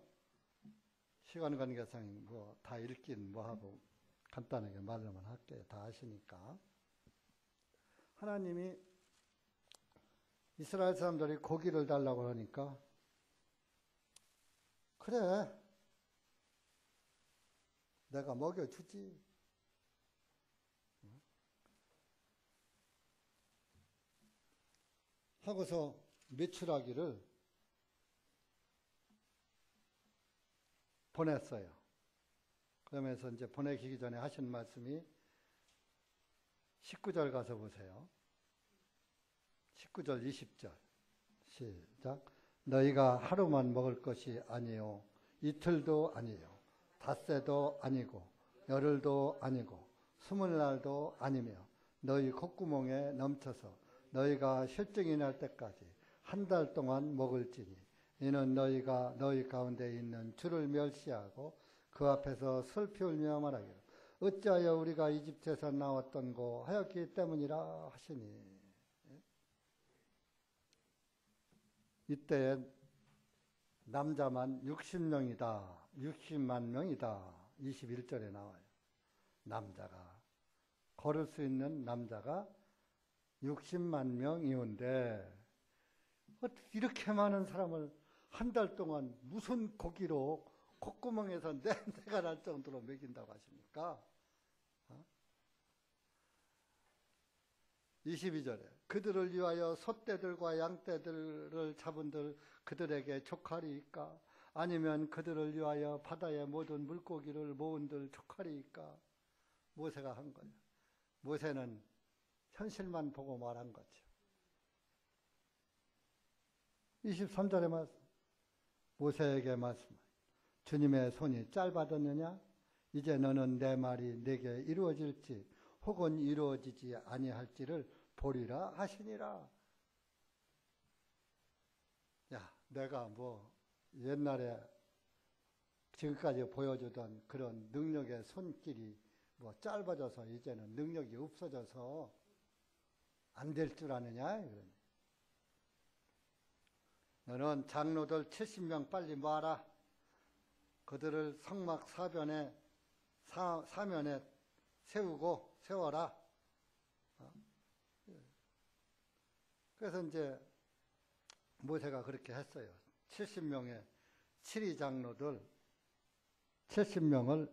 시간 관계상 다 읽긴 하고 간단하게 말로만 할게요. 다 아시니까. 하나님이 이스라엘 사람들이 고기를 달라고 하니까 그래 내가 먹여주지. 하고서 메추라기를 보냈어요. 그러면서 이제 보내기 전에 하신 말씀이 19절 가서 보세요. 19절 20절 시작. 너희가 하루만 먹을 것이 아니요 이틀도 아니요 닷새도 아니고 열흘도 아니고 20날도 아니며 너희 콧구멍에 넘쳐서 너희가 실증이 날 때까지 한 달 동안 먹을지니 이는 너희가 너희 가운데 있는 주를 멸시하고 그 앞에서 슬피 울며 말하기를 어찌하여 우리가 이집트에서 나왔던 고 하였기 때문이라 하시니. 이때 남자만 60명이다. 60만 명이다. 21절에 나와요. 남자가 걸을 수 있는 남자가 60만 명이온데 이렇게 많은 사람을 한 달 동안 무슨 고기로 콧구멍에서 냄새가 날 정도로 먹인다고 하십니까? 22절에 그들을 위하여 소떼들과 양떼들을 잡은들 그들에게 족하리이까? 아니면 그들을 위하여 바다의 모든 물고기를 모은들 족하리이까? 모세가 한 거예요. 모세는 현실만 보고 말한 거죠. 23절에 말씀, 모세에게 말씀, 주님의 손이 짧아졌느냐? 이제 너는 내 말이 내게 이루어질지 혹은 이루어지지 아니할지를 보리라 하시니라. 야, 내가 옛날에 지금까지 보여주던 그런 능력의 손길이 짧아져서 이제는 능력이 없어져서 안 될 줄 아느냐? 너는 장로들 70명 빨리 모아라. 그들을 성막 사면에 세워라. 그래서 이제 모세가 그렇게 했어요. 70명의 7위 장로들 70명을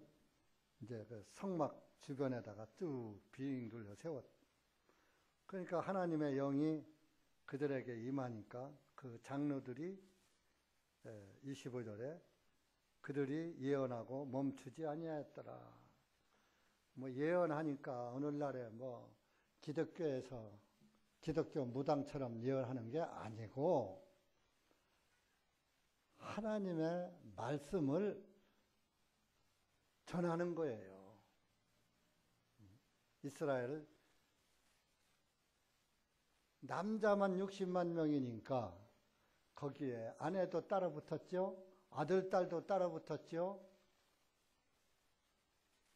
이제 그 성막 주변에다가 쭉 빙 둘러 세웠. 그러니까 하나님의 영이 그들에게 임하니까 그 장로들이 25절에 그들이 예언하고 멈추지 아니하였더라. 뭐 예언하니까 오늘날에 뭐 기독교에서 기독교 무당처럼 예언하는 게 아니고 하나님의 말씀을 전하는 거예요. 이스라엘 남자만 60만 명이니까 거기에 아내도 따라 붙었죠. 아들, 딸도 따라 붙었죠.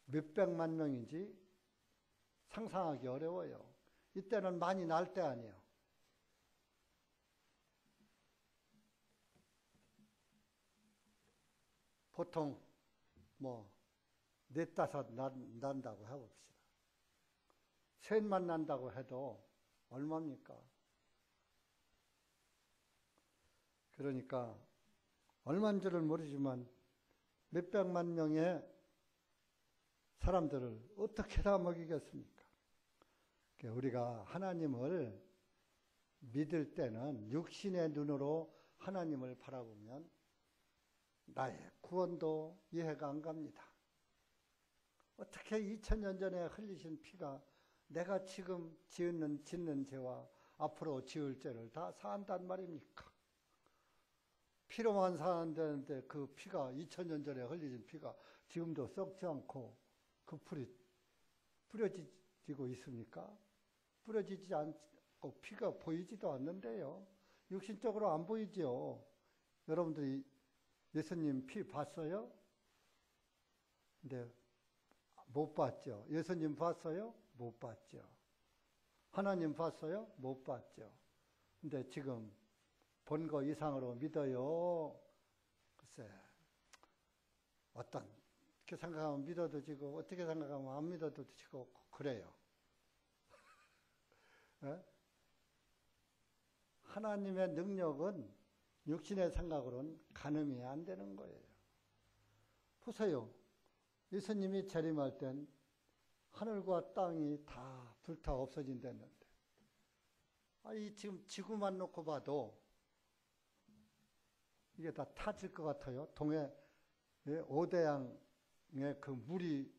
몇백만 명인지 상상하기 어려워요. 이때는 많이 날 때 아니에요. 보통 뭐 넷다섯 난다고 해봅시다. 셋만 난다고 해도 얼마입니까? 그러니까 얼마인 줄을 모르지만 몇백만 명의 사람들을 어떻게 다 먹이겠습니까? 우리가 하나님을 믿을 때는 육신의 눈으로 하나님을 바라보면 나의 구원도 이해가 안 갑니다. 어떻게 2000년 전에 흘리신 피가 내가 지금 짓는 죄와 앞으로 지을 죄를 다 사한단 말입니까? 피로만 사는데 그 피가 2000년 전에 흘리신 피가 지금도 썩지 않고 그 풀이 뿌려지고 있습니까? 뿌려지지 않고 피가 보이지도 않는데요. 육신적으로 안 보이죠. 여러분들이 예수님 피 봤어요? 근데 못 봤죠. 예수님 봤어요? 못 봤죠. 하나님 봤어요? 못 봤죠. 근데 지금 본 거 이상으로 믿어요. 글쎄, 어떻게 생각하면 믿어도 지고, 어떻게 생각하면 안 믿어도 지고, 그래요. 네? 하나님의 능력은 육신의 생각으로는 가늠이 안 되는 거예요. 보세요. 예수님이 재림할 땐 하늘과 땅이 다 불타 없어진다는데, 이 지금 지구만 놓고 봐도 이게 다 타질 것 같아요. 동해 5대양의 그 물이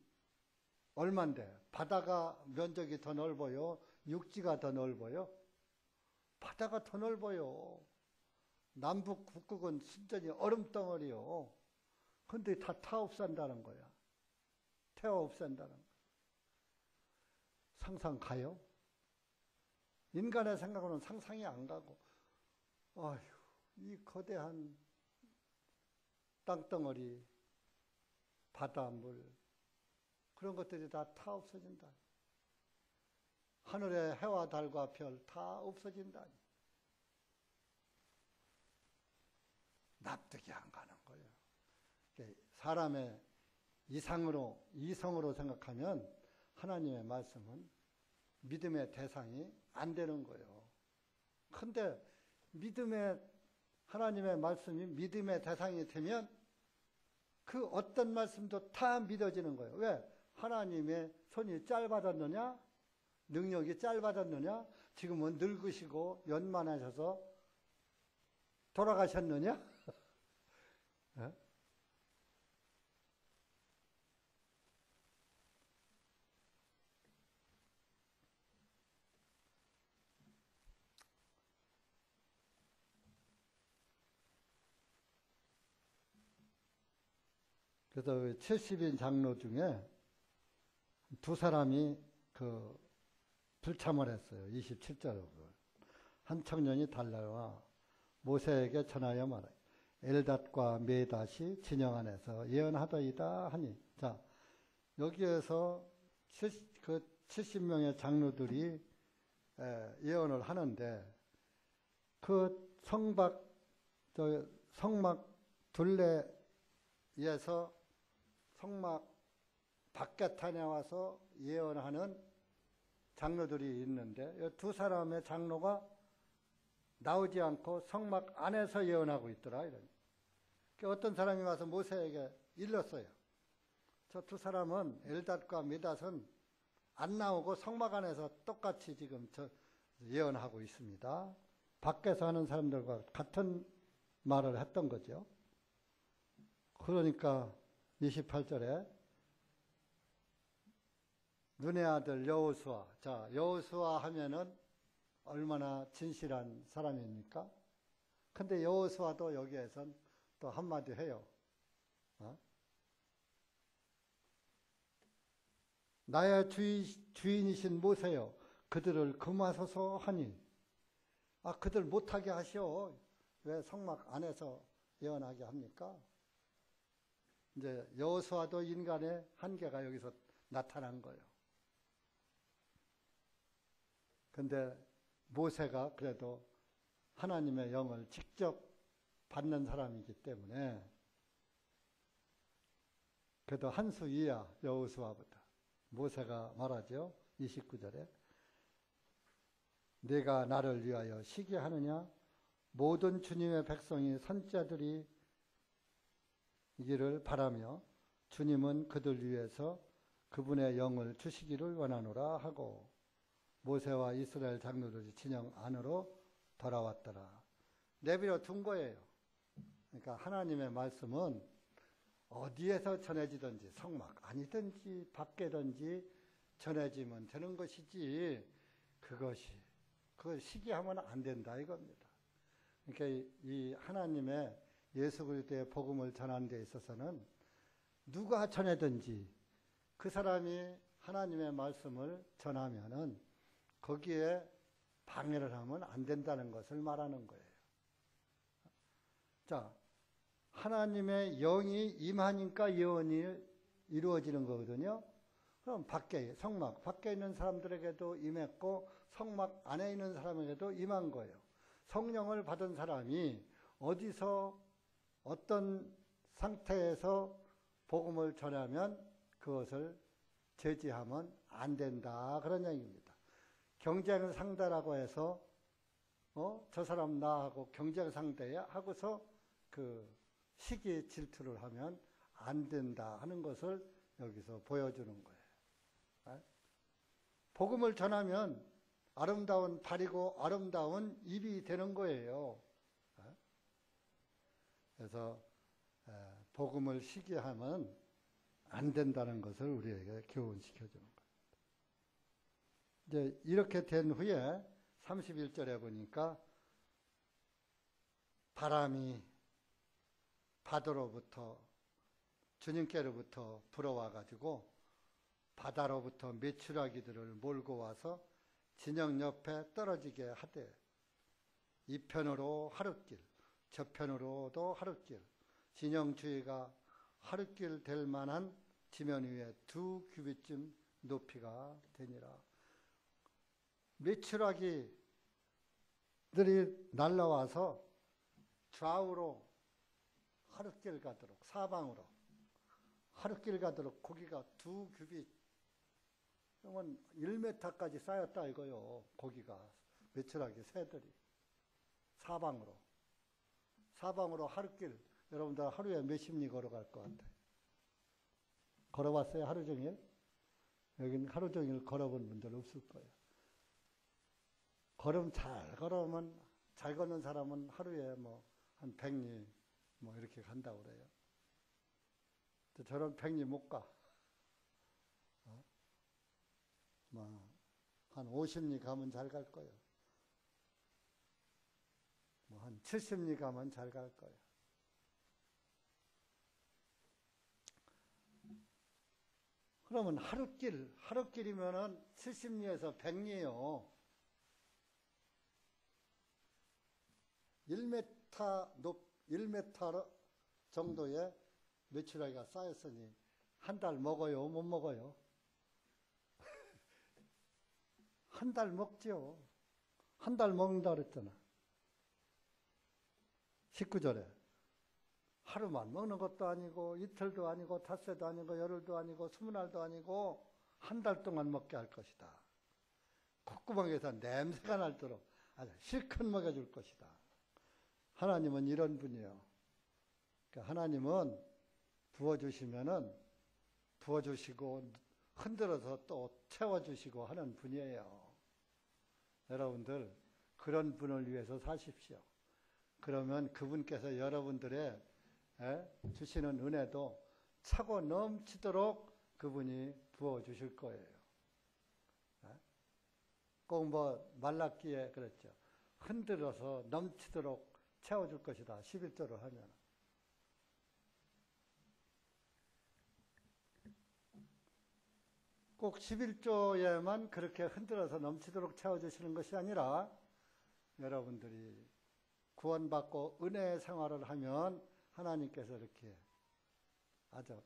얼만데, 바다가 면적이 더 넓어요? 육지가 더 넓어요? 바다가 더 넓어요. 남북 북극은 순전히 얼음덩어리요. 근데 다 타 없앤다는 거야. 태워 없앤다는 거야. 상상 가요? 인간의 생각으로는 상상이 안 가고, 아휴, 이 거대한 땅덩어리, 바닷물, 그런 것들이 다 없어진다. 하늘의 해와 달과 별 다 없어진다. 납득이 안 가는 거예요. 사람의 이성으로 생각하면 하나님의 말씀은 믿음의 대상이 안 되는 거예요. 근데 하나님의 말씀이 믿음의 대상이 되면 그 어떤 말씀도 다 믿어지는 거예요. 왜? 하나님의 손이 짧아졌느냐? 능력이 짧아졌느냐? 지금은 늙으시고 연만하셔서 돌아가셨느냐? 네? 그래서 70인 장로 중에 두 사람이 불참을 했어요. 27절로. 한 청년이 달려와 모세에게 전하여 말하여 엘닷과 메닷이 진영 안에서 예언하더이다 하니. 자, 여기에서 그 70명의 장로들이 예언을 하는데 그 성막 저 성막 둘레에서 성막 밖에탄에 와서 예언하는 장로들이 있는데 이 두 사람의 장로가 나오지 않고 성막 안에서 예언하고 있더라. 어떤 사람이 와서 모세에게 일렀어요. 저 두 사람은 엘닷과 미닷은 안 나오고 성막 안에서 똑같이 지금 예언하고 있습니다. 밖에서 하는 사람들과 같은 말을 했던 거죠. 그러니까 28절에 눈의 아들 여호수아. 자, 여호수아 하면은 얼마나 진실한 사람입니까? 근데 여호수아도 여기에선 또 한마디 해요. 나의 주인이신 모세여, 그들을 금하소서 하니. 그들 못하게 하시오. 왜 성막 안에서 예언하게 합니까? 이제 여호수아도 인간의 한계가 여기서 나타난 거예요. 근데 모세가 그래도 하나님의 영을 직접 받는 사람이기 때문에 그래도 한 수 위야, 여호수아보다. 모세가 말하죠. 29절에 네가 나를 위하여 시기하느냐? 모든 주님의 백성이 선지자들이 이기를 바라며 주님은 그들 위해서 그분의 영을 주시기를 원하노라 하고 모세와 이스라엘 장로들이 진영 안으로 돌아왔더라. 내버려 둔 거예요. 그러니까 하나님의 말씀은 어디에서 전해지든지 성막 아니든지 밖에든지 전해지면 되는 것이지 그걸 시기하면 안 된다 이겁니다. 그러니까 이 하나님의 예수 그리스도의 복음을 전하는 데 있어서는 누가 전해든지 그 사람이 하나님의 말씀을 전하면은 거기에 방해를 하면 안 된다는 것을 말하는 거예요. 자, 하나님의 영이 임하니까 예언이 이루어지는 거거든요. 그럼 성막 밖에 있는 사람들에게도 임했고 성막 안에 있는 사람에게도 임한 거예요. 성령을 받은 사람이 어디서 어떤 상태에서 복음을 전하면 그것을 제지하면 안 된다 그런 얘기입니다. 경쟁 상대라고 해서 저 사람 나하고 경쟁 상대야 하고서 그 시기 질투를 하면 안 된다 하는 것을 여기서 보여주는 거예요. 복음을 전하면 아름다운 발이고 아름다운 입이 되는 거예요. 그래서 복음을 시기하면 안 된다는 것을 우리에게 교훈시켜주는 거예요. 이제 이렇게 된 후에 31절에 보니까 바람이 바다로부터 주님께로부터 불어와가지고 바다로부터 메추라기들을 몰고 와서 진영 옆에 떨어지게 하되 이편으로 하룻길 저편으로도 하룻길 진영 주위가 하룻길 될 만한 지면 위에 2규빗쯤 높이가 되니라. 메추라기들이 날라와서 좌우로 하룻길 가도록 사방으로 하룻길 가도록 고기가 2규빗 그러면 1m까지 쌓였다 이거요. 고기가 메추라기 새들이 사방으로 하룻길 여러분들 하루에 몇 십리 걸어갈 것 같아요? 걸어봤어요? 하루 종일? 여기는 하루 종일 걸어본 분들 없을 거예요. 걸으면 잘 걷는 사람은 하루에 한 100리 이렇게 간다고 그래요. 저런 100리 못 가. 한 50리 가면 잘 갈 거예요. 한 70리 가면 잘 갈 거예요. 그러면 하룻길이면은 70리에서 100리예요. 1m 정도의 메추라기가 쌓였으니 한 달 먹어요? 못 먹어요? 한 달 먹죠. 한 달 먹는다 그랬잖아. 19절에 하루만 먹는 것도 아니고 이틀도 아니고 닷새도 아니고 열흘도 아니고 20날도 아니고 한 달 동안 먹게 할 것이다. 콧구멍에서 냄새가 날도록 아주 실컷 먹여줄 것이다. 하나님은 이런 분이에요. 그러니까 하나님은 부어주시면은 부어주시고 흔들어서 또 채워주시고 하는 분이에요. 여러분들 그런 분을 위해서 사십시오. 그러면 그분께서 여러분들의 주시는 은혜도 차고 넘치도록 그분이 부어주실 거예요. 꼭 뭐 말라기에 그랬죠. 흔들어서 넘치도록 채워줄 것이다. 11조를 하면. 꼭 11조에만 그렇게 흔들어서 넘치도록 채워주시는 것이 아니라 여러분들이 구원받고 은혜의 생활을 하면 하나님께서 이렇게 아주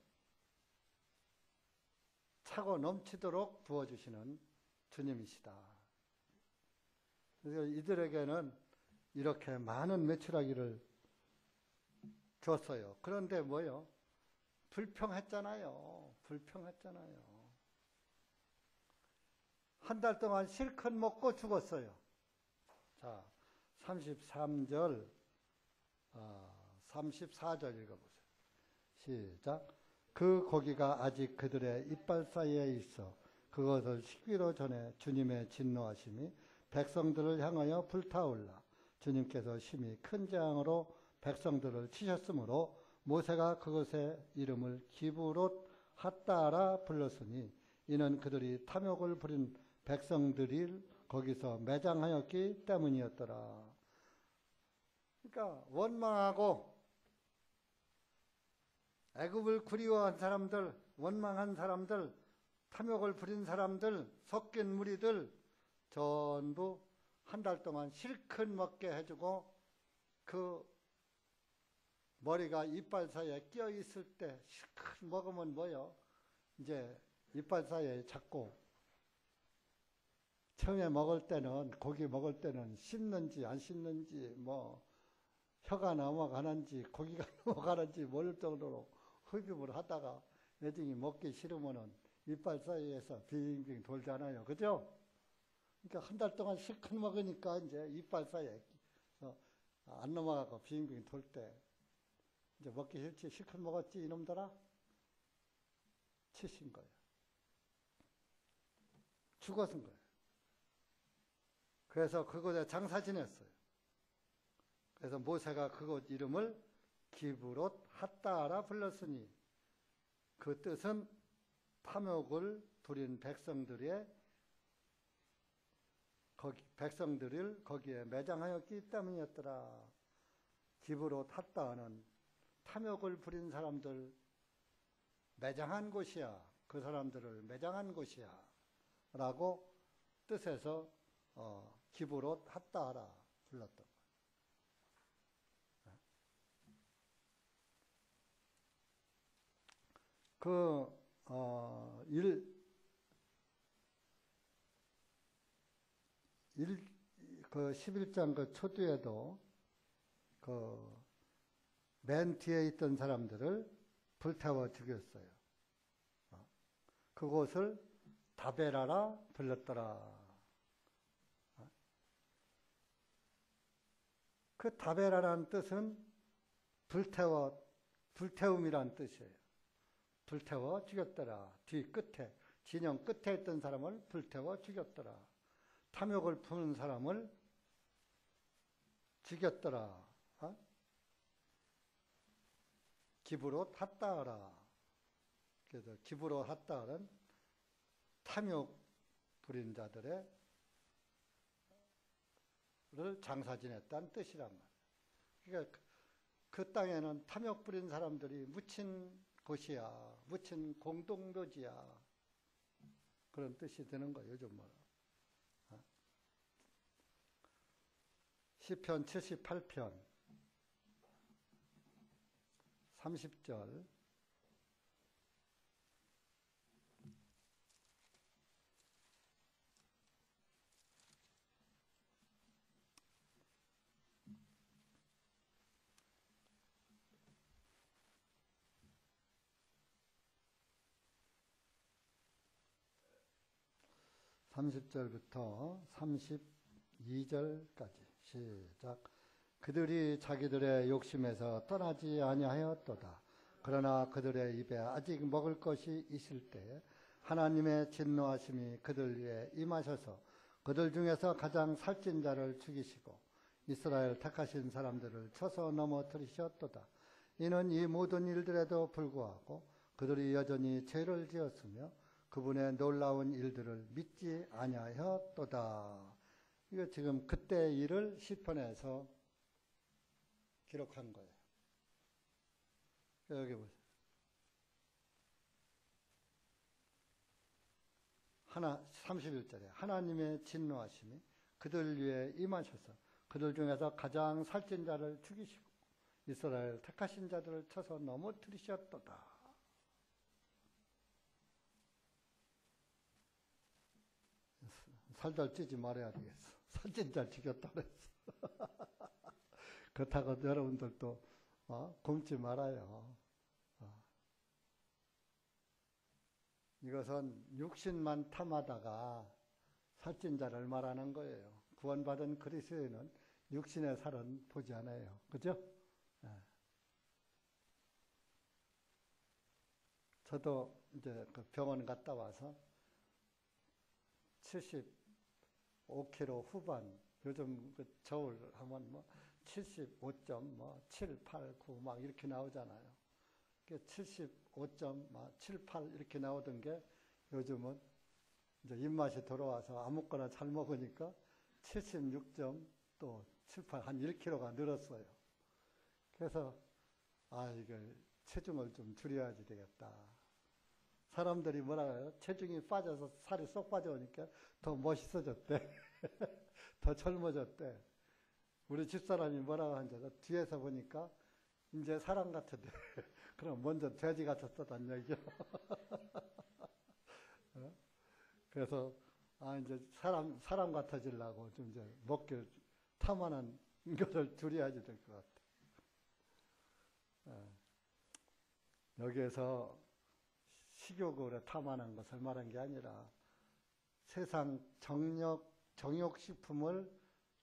차고 넘치도록 부어주시는 주님이시다. 그래서 이들에게는 이렇게 많은 메추라기를 줬어요. 그런데 뭐요? 불평했잖아요. 불평했잖아요. 한 달 동안 실컷 먹고 죽었어요. 자, 33절, 34절 읽어보세요. 시작. 그 고기가 아직 그들의 이빨 사이에 있어 그것을 식기로 전에 주님의 진노하심이 백성들을 향하여 불타올라 주님께서 심히 큰 재앙으로 백성들을 치셨으므로 모세가 그것의 이름을 기브롯 핫다라 불렀으니 이는 그들이 탐욕을 부린 백성들이 거기서 매장하였기 때문이었더라. 그러니까 원망하고 애굽을 그리워한 사람들, 원망한 사람들, 탐욕을 부린 사람들, 섞인 무리들 전부 한 달 동안 실컷 먹게 해주고 그 머리가 이빨 사이에 끼어 있을 때 실컷 먹으면 뭐요? 이제 이빨 사이에 자꾸 처음에 먹을 때는 고기 먹을 때는 씹는지 안 씹는지 뭐 혀가 넘어가는지 고기가 넘어가는지 모를 정도로 흡입을 하다가 나중에 먹기 싫으면은 이빨 사이에서 빙빙 돌잖아요. 그죠? 그러니까 한 달 동안 실컷 먹으니까 이제 이빨 사이에 안 넘어가고 빙빙 돌 때 이제 먹기 싫지 실컷 먹었지 이놈들아? 치신 거예요. 죽었은 거예요. 그래서 그곳에 장사 지냈어요. 그래서 모세가 그곳 이름을 기브롯 핫다라 불렀으니 그 뜻은 탐욕을 부린 백성들을 거기에 매장하였기 때문이었더라. 기브롯 핫다는 탐욕을 부린 사람들 매장한 곳이야. 그 사람들을 매장한 곳이야. 라고 뜻에서 기브롯 핫다라 불렀던 거예요. 그 11장 그 초두에도 맨 뒤에 있던 사람들을 불태워 죽였어요. 그곳을 다베라라 불렀더라. 그 다베라라는 뜻은 불태움이란 뜻이에요. 불태워 죽였더라. 뒤 끝에, 진영 끝에 있던 사람을 불태워 죽였더라. 탐욕을 푸는 사람을 죽였더라. 기브롯 핫다라. 그래서 기브롯 핫다는 탐욕 부린 자들을 장사 지냈다는 뜻이란 말이에요. 그러니까 그 땅에는 탐욕 부린 사람들이 묻힌 곳이야. 묻힌 공동묘지야. 그런 뜻이 되는 거예요. 요즘 뭐. 시편 78편 30절 30절부터 32절까지 시작. 그들이 자기들의 욕심에서 떠나지 아니하였도다. 그러나 그들의 입에 아직 먹을 것이 있을 때 하나님의 진노하심이 그들 위에 임하셔서 그들 중에서 가장 살찐 자를 죽이시고 이스라엘 택하신 사람들을 쳐서 넘어뜨리셨도다. 이는 이 모든 일들에도 불구하고 그들이 여전히 죄를 지었으며 그분의 놀라운 일들을 믿지 아니하였도다. 이거 지금 그때 일을 시편에서 기록한 거예요. 여기 보세요. 31절에 하나님의 진노하심이 그들 위에 임하셔서 그들 중에서 가장 살찐 자를 죽이시고 이스라엘 택하신 자들을 쳐서 넘어뜨리셨도다. 살잘 찌지 말아야 되겠어. 살찐 자 죽였다 그랬어. 그렇다고 여러분들도 굶지 말아요. 이것은 육신만 탐하다가 살찐 자를 말하는 거예요. 구원받은 그리스도인은 육신의 살은 보지 않아요. 그죠? 저도 이제 그 병원 갔다 와서 75kg 후반, 요즘 그 저울 하면 뭐 75.7, 8, 9 막 이렇게 나오잖아요. 75.7, 8 이렇게 나오던 게 요즘은 이제 입맛이 돌아와서 아무거나 잘 먹으니까 76.7, 8, 한 1kg가 늘었어요. 그래서 이걸 체중을 좀 줄여야지 되겠다. 사람들이 뭐라 해요? 체중이 빠져서 살이 쏙 빠져오니까 더 멋있어졌대. 더 젊어졌대. 우리 집사람이 뭐라고 하는지 뒤에서 보니까 이제 사람 같은데 그럼 먼저 돼지 같았었단 얘기죠. 그래서 이제 사람 같아지려고 좀 이제 먹길 탐하는 거를 줄여야지 될 것 같아. 여기에서 식욕을 탐하는 것을 말한 게 아니라 세상 정욕식품을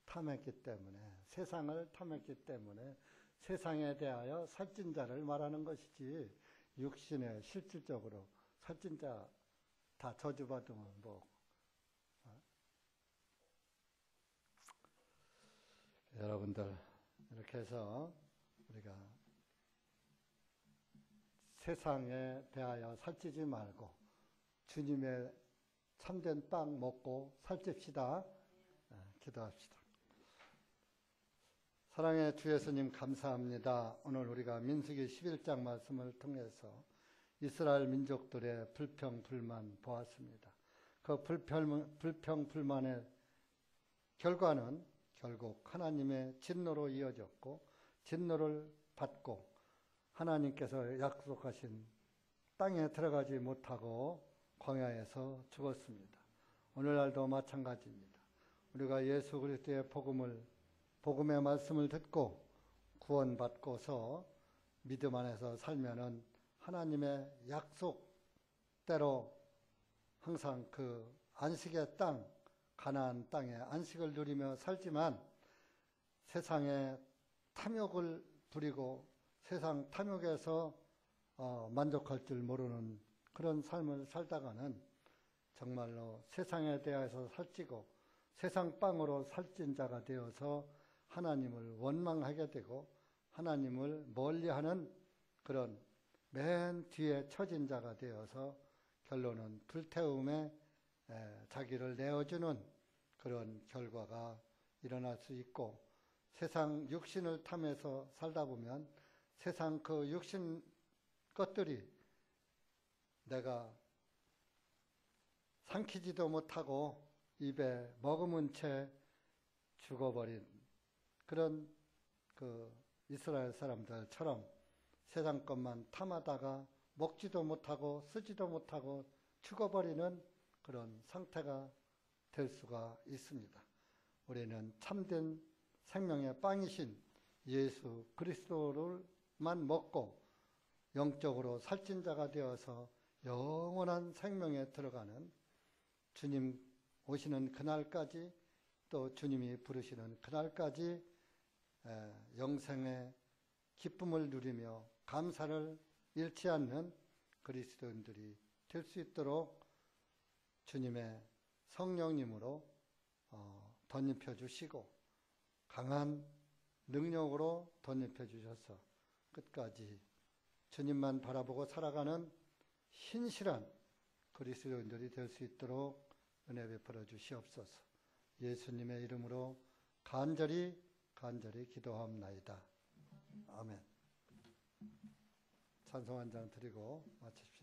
탐했기 때문에, 세상을 탐했기 때문에 세상에 대하여 살찐 자를 말하는 것이지, 육신에 실질적으로 살찐 자 다 저주받으면 뭐. 여러분들, 이렇게 해서 우리가 세상에 대하여 살찌지 말고 주님의 참된 빵 먹고 살찝시다. 기도합시다. 사랑의 주 예수님 감사합니다. 오늘 우리가 민수기 11장 말씀을 통해서 이스라엘 민족들의 불평, 불만 보았습니다. 그 불평, 불만의 결과는 결국 하나님의 진노로 이어졌고, 진노를 받고 하나님께서 약속하신 땅에 들어가지 못하고 광야에서 죽었습니다. 오늘날도 마찬가지입니다. 우리가 예수 그리스도의 복음의 말씀을 듣고 구원받고서 믿음 안에서 살면은 하나님의 약속대로 항상 그 안식의 땅, 가나안 땅에 안식을 누리며 살지만 세상에 탐욕을 부리고 세상 탐욕에서 만족할 줄 모르는 그런 삶을 살다가는 정말로 세상에 대해서 살찌고 세상 빵으로 살찐 자가 되어서 하나님을 원망하게 되고 하나님을 멀리하는 그런 맨 뒤에 처진 자가 되어서 결론은 불태움에 자기를 내어주는 그런 결과가 일어날 수 있고, 세상 육신을 탐해서 살다 보면 세상 그 육신 것들이 내가 삼키지도 못하고 입에 머금은 채 죽어버린 그런 그 이스라엘 사람들처럼 세상 것만 탐하다가 먹지도 못하고 쓰지도 못하고 죽어버리는 그런 상태가 될 수가 있습니다. 우리는 참된 생명의 빵이신 예수 그리스도를만 먹고 영적으로 살찐 자가 되어서 영원한 생명에 들어가는 주님 오시는 그날까지 또 주님이 부르시는 그날까지 영생의 기쁨을 누리며 감사를 잃지 않는 그리스도인들이 될 수 있도록 주님의 성령님으로 덧입혀 주시고 강한 능력으로 덧입혀 주셔서 끝까지 주님만 바라보고 살아가는 신실한 그리스도인들이 될 수 있도록 은혜 베풀어 주시옵소서. 예수님의 이름으로 간절히 기도하옵나이다. 아멘. 찬송 한 장 드리고 마치십시오.